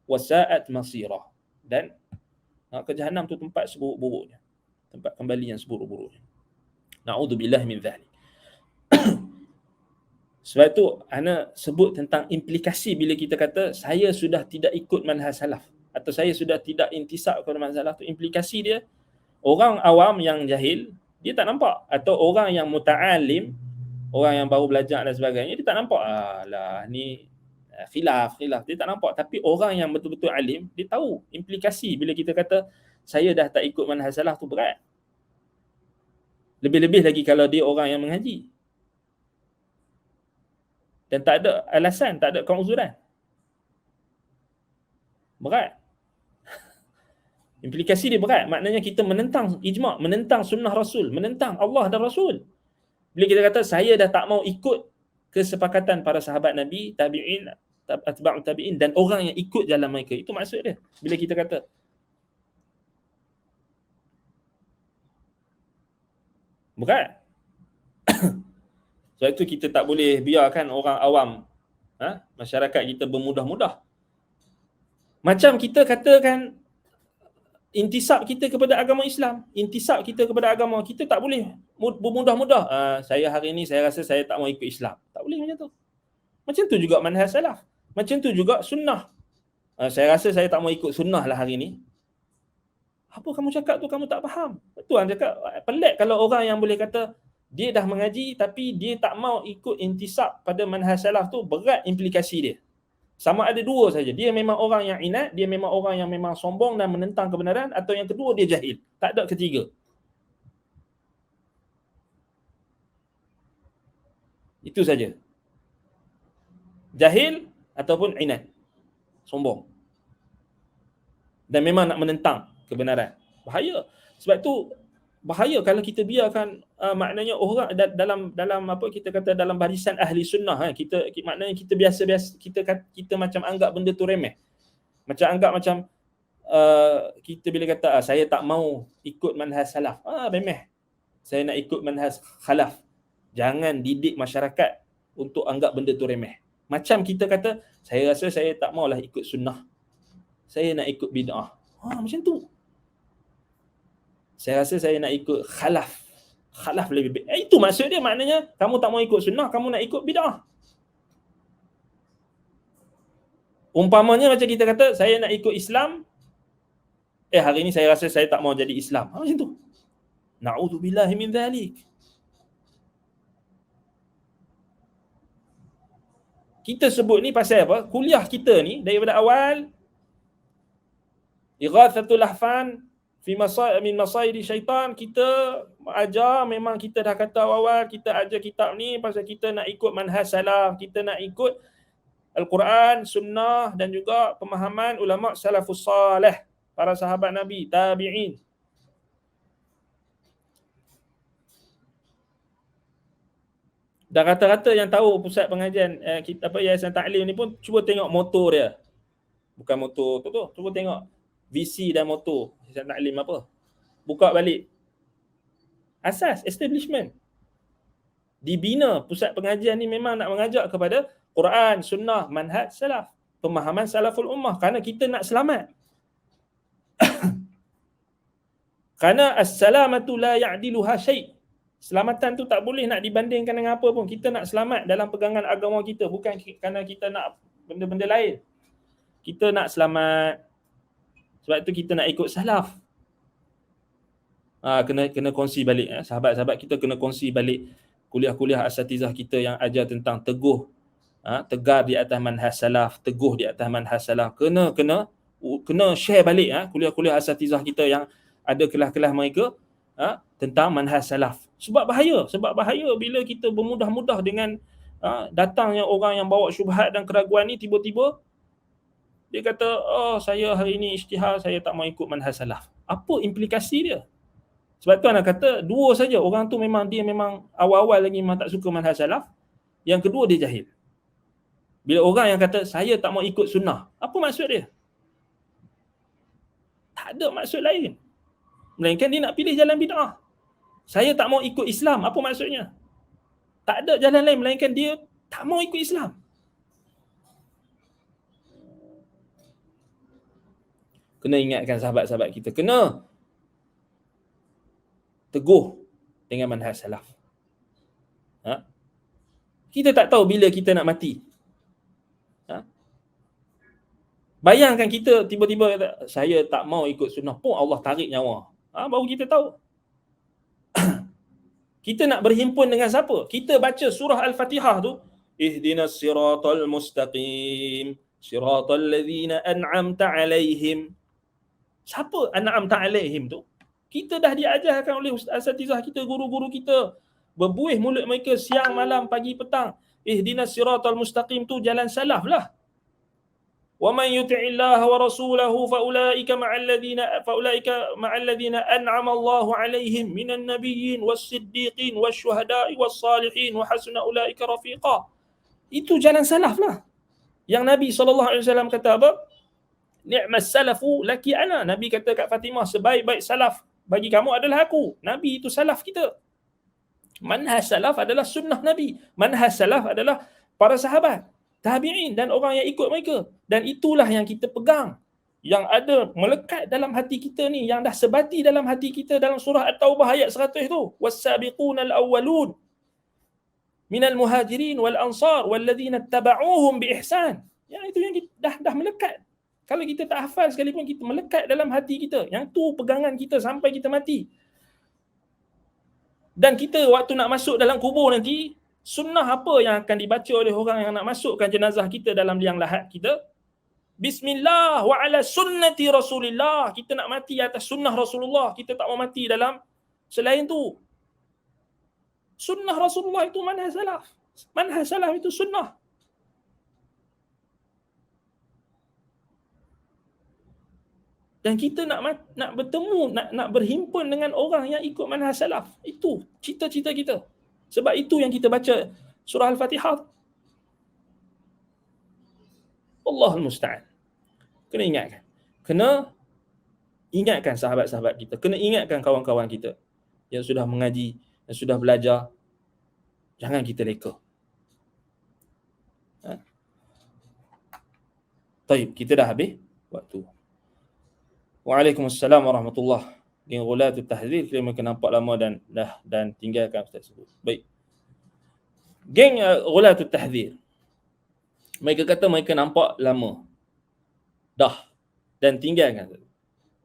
Wasa'at masirah. Dan neraka jahannam tu tempat seburuk-buruknya. Tempat kembali yang seburuk-buruknya. Na'udzubillah min dhalik. Sebab tu ana sebut tentang implikasi bila kita kata saya sudah tidak ikut manhaj salaf atau saya sudah tidak intisab kepada manhaj salaf tu, implikasi dia orang awam yang jahil dia tak nampak, atau orang yang muta'alim, orang yang baru belajar dan sebagainya, dia tak nampak lah ni khilaf dia tak nampak. Tapi orang yang betul-betul alim dia tahu implikasi bila kita kata saya dah tak ikut manhaj salaf tu berat. Lebih-lebih lagi kalau dia orang yang mengaji dan tak ada alasan, tak ada keuzuran. Berat. Implikasi dia berat. Maknanya kita menentang ijma', menentang sunnah Rasul, menentang Allah dan Rasul. Bila kita kata saya dah tak mau ikut kesepakatan para sahabat Nabi, tabi'in, atba'ut tabi'in dan orang yang ikut jalan mereka. Itu maksud dia. Bila kita kata berat. Sebab itu kita tak boleh biarkan orang awam, masyarakat kita bermudah-mudah. Macam kita katakan intisab kita kepada agama Islam, intisab kita kepada agama, kita tak boleh bermudah-mudah. Saya hari ni saya rasa saya tak mau ikut Islam. Tak boleh macam tu. Macam tu juga manhaj salaf. Macam tu juga sunnah. Saya rasa saya tak mau ikut sunnah lah hari ni. Apa kamu cakap tu kamu tak faham. Tuan cakap pelik kalau orang yang boleh kata dia dah mengaji tapi dia tak mau ikut intisab pada manhaj salaf tu, berat implikasi dia. Sama ada dua saja. Dia memang orang yang inat, dia memang orang yang memang sombong dan menentang kebenaran, atau yang kedua dia jahil. Tak ada ketiga. Itu saja. Jahil ataupun inat. Sombong. Dan memang nak menentang kebenaran. Bahaya. Sebab tu bahaya kalau kita biarkan maknanya orang dalam apa kita kata dalam barisan ahli sunnah, maknanya kita biasa-biasa kita macam anggap benda tu remeh. Macam anggap macam kita bila kata saya tak mau ikut manhaj salaf. Remeh. Saya nak ikut manhaj khalaf. Jangan didik masyarakat untuk anggap benda tu remeh. Macam kita kata saya rasa saya tak maulah ikut sunnah. Saya nak ikut bid'ah. Macam tu. Saya rasa saya nak ikut khalaf. Khalaf lebih baik. Itu maksud dia, maknanya kamu tak mau ikut sunnah, kamu nak ikut bid'ah. Umpamanya macam kita kata saya nak ikut Islam, hari ni saya rasa saya tak mau jadi Islam. Macam tu. Na'udzubillahi min dhalik. Kita sebut ni pasal apa? Kuliah kita ni daripada awal Ighathatul Lahfan min masaidi syaitan, kita ajar, memang kita dah kata awal kita ajar kitab ni pasal kita nak ikut manhaj salaf, kita nak ikut Al-Quran, sunnah dan juga pemahaman ulama salafus salih, para sahabat Nabi, tabi'in. Dan rata-rata yang tahu pusat pengajian Yayasan Ta'lim ni pun cuba tengok motor dia. Bukan motor tu, cuba tengok visi dan motor Yayasan Ta'lim apa. Buka balik. Asas, establishment. Dibina pusat pengajian ni memang nak mengajak kepada Quran, sunnah, manhaj salaf, pemahaman salaful ummah, kerana kita nak selamat. Kerana as-salamatu la ya'diluha syai'. Selamatan tu tak boleh nak dibandingkan dengan apa pun. Kita nak selamat dalam pegangan agama kita, bukan kerana kita nak benda-benda lain. Kita nak selamat. Sebab tu kita nak ikut salaf. Kena kongsi balik. Sahabat-sahabat kita kena kongsi balik kuliah-kuliah asatizah kita yang ajar tentang teguh, tegar di atas manhaj salaf, teguh di atas manhaj salaf. Kena share balik kuliah-kuliah asatizah kita yang ada kelas-kelas mereka tentang manhaj salaf. Sebab bahaya bila kita bermudah-mudah dengan datangnya orang yang bawa syubhat dan keraguan ni, tiba-tiba dia kata, saya hari ni ijtihad, saya tak mau ikut manhaj salaf. Apa implikasi dia? Sebab tu anak kata dua saja orang tu memang dia memang awal-awal lagi memang tak suka manhaj salaf. Yang kedua dia jahil. Bila orang yang kata saya tak mau ikut sunnah, apa maksud dia? Tak ada maksud lain. Melainkan dia nak pilih jalan bid'ah. Saya tak mau ikut Islam, apa maksudnya? Tak ada jalan lain melainkan dia tak mau ikut Islam. Kena ingatkan sahabat-sahabat kita, kena teguh dengan manhaj salaf. Ha? Kita tak tahu bila kita nak mati. Ha? Bayangkan kita tiba-tiba kata, saya tak mau ikut sunnah pun Allah tarik nyawa. Baru kita tahu. Kita nak berhimpun dengan siapa? Kita baca surah Al-Fatihah tu, ihdinas siratal mustaqim, siratal ladzina an'amta alaihim. Siapa an'amta alaihim tu? Kita dah diajarkan oleh asatizah kita, guru-guru kita. Berbuih mulut mereka siang, malam, pagi, petang. Ihdinas siratal mustaqim tu jalan salaf lah. Wa man yuti'illaha wa rasulahu faulaika ma'al ladzina an'ama Allahu 'alaihim minan nabiyyin was-siddiqin wasyuhada'i was-salihin wa hasuna ulaika rafiqa. Itu jalan salaf lah. Yang Nabi SAW kata apa? Ni'mas salafu laki ana. Nabi kata kat Fatimah, sebaik-baik salaf bagi kamu adalah aku. Nabi itu salaf kita. Manhaj salaf adalah sunnah Nabi. Manhaj salaf adalah para sahabat, tabi'in dan orang yang ikut mereka. Dan itulah yang kita pegang. Yang ada melekat dalam hati kita ni, yang dah sebati dalam hati kita dalam surah At-Taubah ayat 100 tu. Was-sabiqunal awwalun minal muhajirin wal ansar walladzina ittaba'uuhum bi ihsan. Yang itu yang kita dah melekat. Kalau kita tak hafal sekalipun, kita melekat dalam hati kita. Yang tu pegangan kita sampai kita mati. Dan kita waktu nak masuk dalam kubur nanti, sunnah apa yang akan dibaca oleh orang yang nak masukkan jenazah kita dalam liang lahat kita? Bismillah wa ala sunnati Rasulillah. Kita nak mati atas sunnah Rasulullah. Kita tak mau mati dalam selain tu. Sunnah Rasulullah itu manhaj salaf. Manhaj salaf itu sunnah. Dan kita nak bertemu, nak berhimpun dengan orang yang ikut manhaj salaf. Itu cita-cita kita. Sebab itu yang kita baca surah Al-Fatihah. Allahul musta'an. Kena ingatkan. Kena ingatkan sahabat-sahabat kita. Kena ingatkan kawan-kawan kita yang sudah mengaji, yang sudah belajar. Jangan kita reka. Taib, kita dah habis waktu. Waalaikumsalam warahmatullahi. Geng Ghulatul Tahdzir, kita mungkin nampak lama dan tinggalkan Ustaz sebut. Baik. Geng Ghulatul Tahdzir, mereka kata mereka nampak lama dah dan tinggalkan.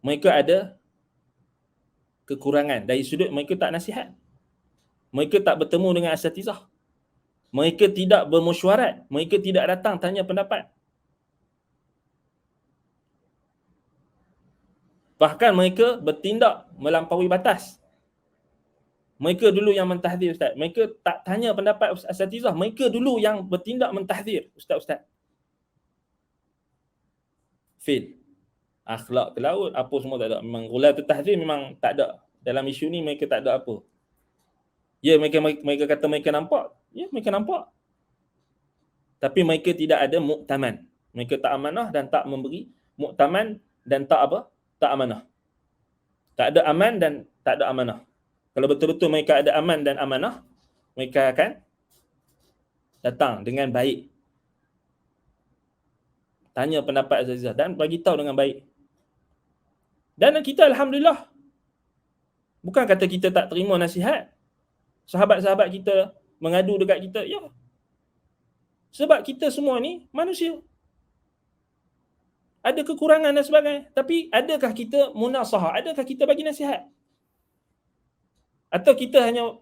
Mereka ada kekurangan dari sudut mereka tak nasihat. Mereka tak bertemu dengan asatizah. Mereka tidak bermesyuarat. Mereka tidak datang tanya pendapat. Bahkan mereka bertindak melampaui batas. Mereka dulu yang mentahdir, Ustaz. Mereka tak tanya pendapat asatizah. Mereka dulu yang bertindak mentahdir, Ustaz-Ustaz. Fail. Akhlak ke laut, apa semua tak ada. Memang Ghulatul Tahdzir memang tak ada. Dalam isu ni mereka tak ada apa. Ya, mereka kata mereka nampak. Ya, mereka nampak. Tapi mereka tidak ada muktaman. Mereka tak amanah dan tak memberi muktaman dan tak apa? Tak amanah. Tak ada aman dan tak ada amanah. Kalau betul-betul mereka ada aman dan amanah, mereka akan datang dengan baik. Tanya pendapat asatizah dan bagi tahu dengan baik. Dan kita alhamdulillah, bukan kata kita tak terima nasihat. Sahabat-sahabat kita mengadu dekat kita, ya. Sebab kita semua ni manusia. Ada kekurangan dan sebagainya. Tapi adakah kita munasahah? Adakah kita bagi nasihat? Atau kita hanya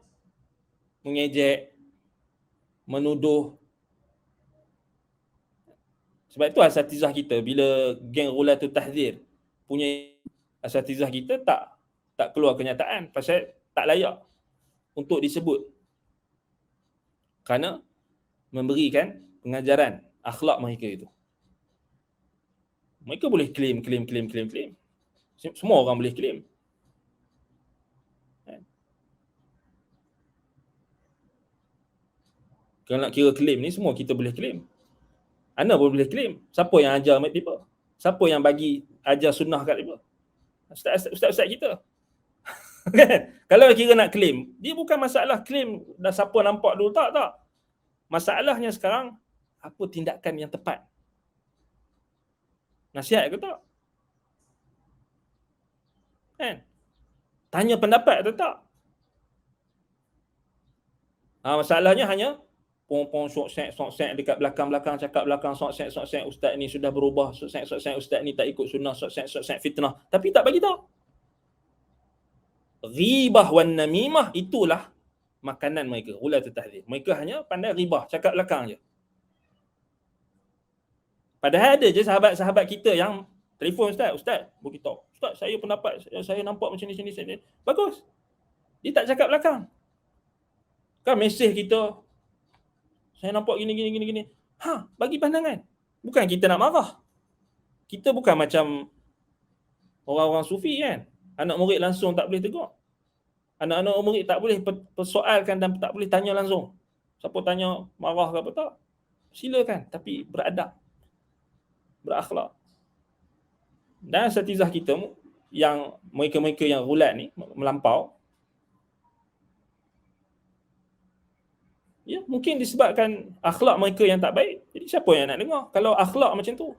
mengejek, menuduh? Sebab itu asatizah kita, bila geng Ghulatul Tahdzir punya asatizah kita tak keluar kenyataan pasal tak layak untuk disebut. Kerana memberikan pengajaran akhlak mereka itu. Mereka boleh claim. Semua orang boleh claim. Kalau nak kira claim ni, semua kita boleh claim. Ana pun boleh claim. Siapa yang ajar mereka? Siapa yang bagi ajar sunnah kat mereka? Ustaz-ustaz kita. Kan? Kalau kira nak claim, dia bukan masalah claim dah siapa nampak dulu, tak. Masalahnya sekarang, apa tindakan yang tepat? Nasihat ke tak? Kan? Tanya pendapat atau tak? Masalahnya hanya pong sok-sek dekat belakang cakap belakang sok-sek ustaz ni sudah berubah, sok-sek ustaz ni tak ikut sunnah, sok-sek fitnah, tapi tak bagi tahu. Ghibah wan namimah itulah makanan mereka, ulatul tahdzir. Mereka hanya pandai ghibah, cakap belakang je. Padahal ada je sahabat-sahabat kita yang telefon ustaz beritahu, ustaz saya pendapat saya nampak macam ni. Bagus. Dia tak cakap belakang. Kan mesej kita, saya nampak gini. Bagi pandangan. Bukan kita nak marah. Kita bukan macam orang-orang sufi kan. Anak murid langsung tak boleh tegur. Anak-anak murid tak boleh persoalkan dan tak boleh tanya langsung. Siapa tanya marah ke apa tak, silakan, tapi beradab, berakhlak. Dan asatizah kita yang mereka-mereka yang gulat ni melampau, ya, mungkin disebabkan akhlak mereka yang tak baik. Jadi siapa yang nak dengar kalau akhlak macam tu?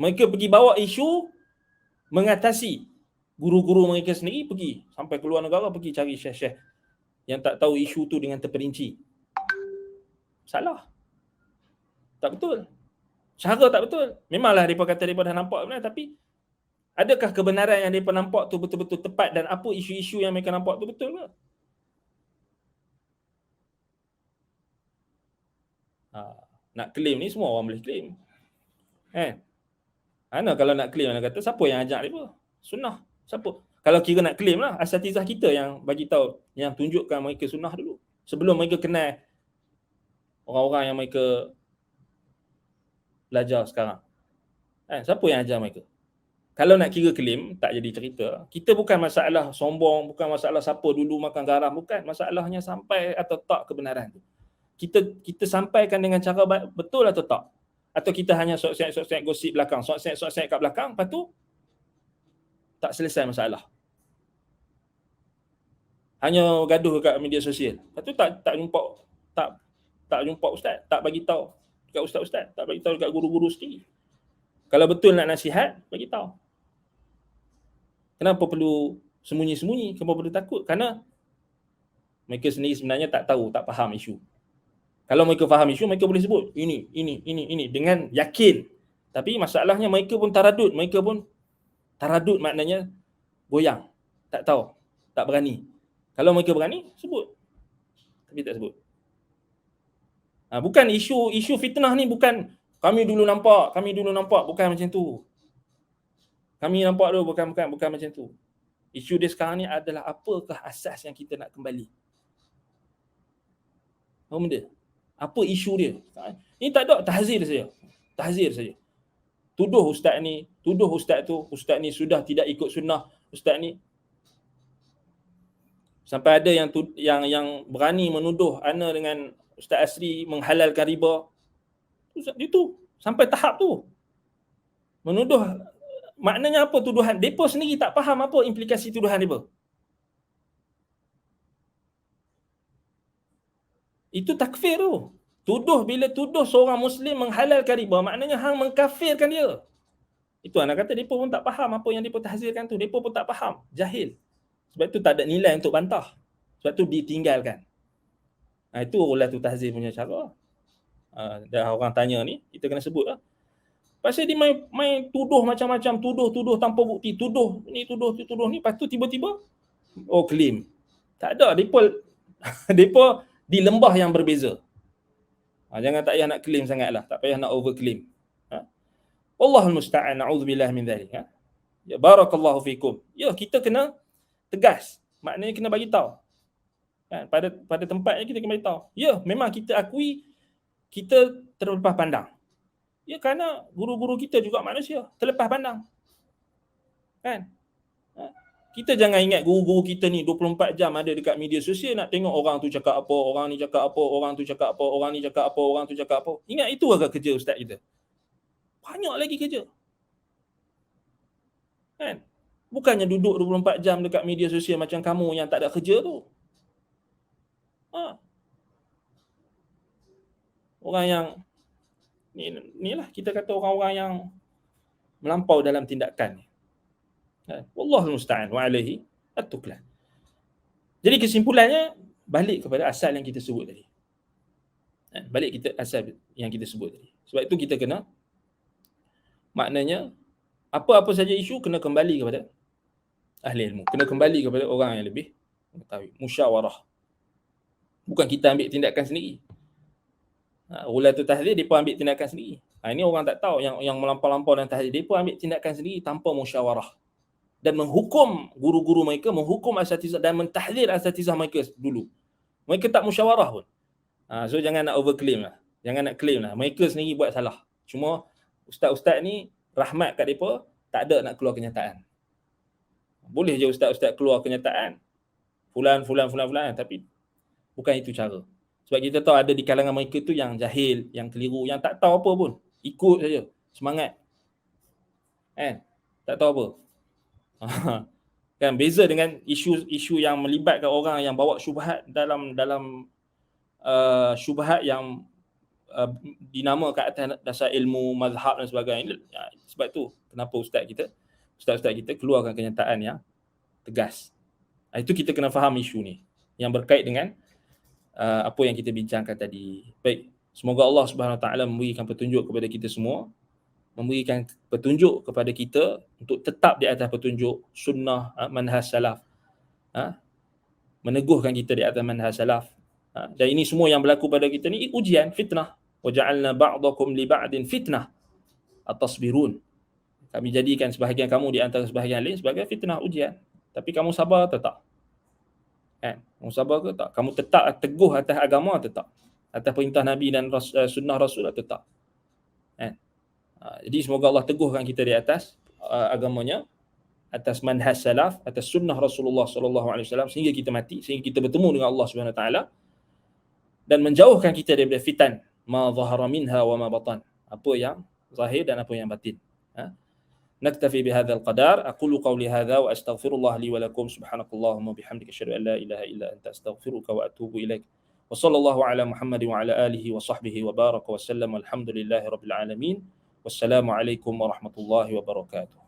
Mereka pergi bawa isu mengatasi guru-guru mereka sendiri, pergi sampai keluar negara, pergi cari syekh-syekh yang tak tahu isu tu dengan terperinci. Salah. Tak betul. Cara tak betul. Memanglah mereka kata mereka dah nampak benar, tapi adakah kebenaran yang mereka nampak tu betul-betul tepat, dan apa isu-isu yang mereka nampak tu betul ke? Nak claim ni semua orang boleh claim. Mana kalau nak claim, nak kata siapa yang ajak mereka? Sunnah. Siapa? Kalau kira nak claim lah, asatizah kita yang bagi tahu, yang tunjukkan mereka sunnah dulu. Sebelum mereka kenal orang-orang yang mereka belajar sekarang. Siapa yang ajar mereka? Kalau nak kira claim, tak jadi cerita. Kita bukan masalah sombong, bukan masalah siapa dulu makan garam, bukan. Masalahnya sampai atau tak kebenaran tu. Kita sampaikan dengan cara betul atau tak? Atau kita hanya sok-sok gosip belakang, sok-sok kat belakang, lepas tu tak selesai masalah. Hanya gaduh kat media sosial. Lepas tu tak jumpa ustaz, tak bagi tahu dekat ustaz-ustaz, tak bagi tahu dekat guru-guru sendiri. Kalau betul nak nasihat, bagi tahu. Kenapa perlu sembunyi-sembunyi? Kenapa perlu takut? Kerana mereka sendiri sebenarnya tak tahu, tak faham isu. Kalau mereka faham isu, mereka boleh sebut ini dengan yakin. Tapi masalahnya mereka pun taradud. Maknanya goyang. Tak tahu, tak berani. Kalau mereka berani, sebut. Tapi tak sebut. Bukan isu fitnah ni, bukan kami dulu nampak, bukan macam tu. Kami nampak dulu, bukan macam tu. Isu dia sekarang ni adalah apakah asas yang kita nak kembali. Apa benda? Apa isu dia? Ini tak ada, tahzir saja. Tuduh ustaz ni, tuduh ustaz tu, ustaz ni sudah tidak ikut sunnah, ustaz ni. Sampai ada yang berani menuduh ana dengan Ustaz Asri menghalalkan riba. Itu sampai tahap tu. Menuduh, maknanya apa tuduhan? Depa sendiri tak faham apa implikasi tuduhan depa. Itu takfir tu. Bila tuduh seorang Muslim menghalalkan riba, maknanya hang mengkafirkan dia. Itu anak kata depa pun tak faham apa yang depa tahzirkan tu. Depa pun tak faham, jahil. Sebab tu tak ada nilai untuk bantah. Sebab tu ditinggalkan. Itu ulatul tahzir punya cara. Dah orang tanya ni, kita kena sebut lah. Pasal dia main tuduh macam-macam, tuduh tanpa bukti, tuduh ni, lepas tu tiba-tiba claim. Tak ada, depa di lembah yang berbeza. Jangan tak payah nak claim sangatlah, tak payah nak over claim. Wallahul musta'an, na'udzubillah min dzalik. Ya barakallahu fikum. Ya, kita kena tegas. Maknanya kena bagi tahu. Pada tempatnya kita kena bagi tahu. Ya, memang kita akui kita terlepas pandang. Ya, kerana guru-guru kita juga manusia, terlepas pandang. Kan? Kita jangan ingat guru-guru kita ni 24 jam ada dekat media sosial nak tengok orang tu cakap apa, orang ni cakap apa, orang tu cakap apa, orang ni cakap apa, orang tu cakap apa. Ingat itu agak kerja ustaz kita. Banyak lagi kerja. Kan? Bukannya duduk 24 jam dekat media sosial macam kamu yang tak ada kerja tu. Ha. Orang yang inilah kita kata orang-orang yang melampau dalam tindakan. Wallahul musta'an wa alaihi at-tuklan. Jadi kesimpulannya balik kepada asal yang kita sebut tadi. Balik kita asal yang kita sebut tadi. Sebab itu kita kena, maknanya apa-apa saja isu kena kembali kepada ahli ilmu, kena kembali kepada orang yang lebih mengetahui. Musyawarah. Bukan kita ambil tindakan sendiri. Ulatul tahdzir depa ambil tindakan sendiri. Ini orang tak tahu yang melampau-lampau dan tahdzir, depa ambil tindakan sendiri tanpa musyawarah. Dan menghukum guru-guru mereka, menghukum asatizah dan mentahdzir asatizah mereka dulu. Mereka tak musyawarah pun. So jangan nak overclaim lah. Jangan nak claim lah. Mereka sendiri buat salah. Cuma ustaz-ustaz ni rahmat kat depa, tak ada nak keluar kenyataan. Boleh je ustaz-ustaz keluar kenyataan. Fulan, tapi bukan itu cara. Sebab kita tahu ada di kalangan mereka tu yang jahil, yang keliru, yang tak tahu apa pun. Ikut saja. Semangat. Tak tahu apa. Kan beza dengan isu yang melibatkan orang yang bawa syubhat dalam syubhat yang dinamakan atas dasar ilmu, mazhab dan sebagainya. Sebab tu kenapa ustaz-ustaz kita keluarkan kenyataan yang tegas. Itu kita kena faham isu ni yang berkait dengan apa yang kita bincangkan tadi. Baik, semoga Allah Subhanahu Wa Taala memberikan petunjuk kepada kita semua, memberikan petunjuk kepada kita untuk tetap di atas petunjuk sunnah, manhaj salaf, meneguhkan kita di atas manhaj salaf. Dan ini semua yang berlaku pada kita ni ujian, fitnah. Waja'alna ba'dakum li ba'din fitnah atasbirun. Kami jadikan sebahagian kamu di antara sebahagian lain sebagai fitnah, ujian. Tapi kamu sabar atau tak? Kamu sabar ke tak? Kamu tetap teguh atas agama atau tak? Atas perintah Nabi dan sunnah Rasul atau tak? Jadi semoga Allah teguhkan kita di atas agamanya, atas manhaj salaf, atas sunnah Rasulullah sallallahu alaihi wasallam sehingga kita mati, sehingga kita bertemu dengan Allah Subhanahu Wa Taala, dan menjauhkan kita daripada fitan ma zahara minha wa ma batan, apa yang zahir dan apa yang batin. Naktafi bihadzal qadar, aqulu qawli hadza wa astaghfirullah li wa lakum, subhanakallahumma bihamdika asyhadu an la ilaha illa anta astaghfiruka wa atubu ilaik. Wa sallallahu ala Muhammad wa ala alihi wa sahbihi wa baraka wa sallam, walhamdulillahi rabbil alamin. Wassalamualaikum warahmatullahi wabarakatuh.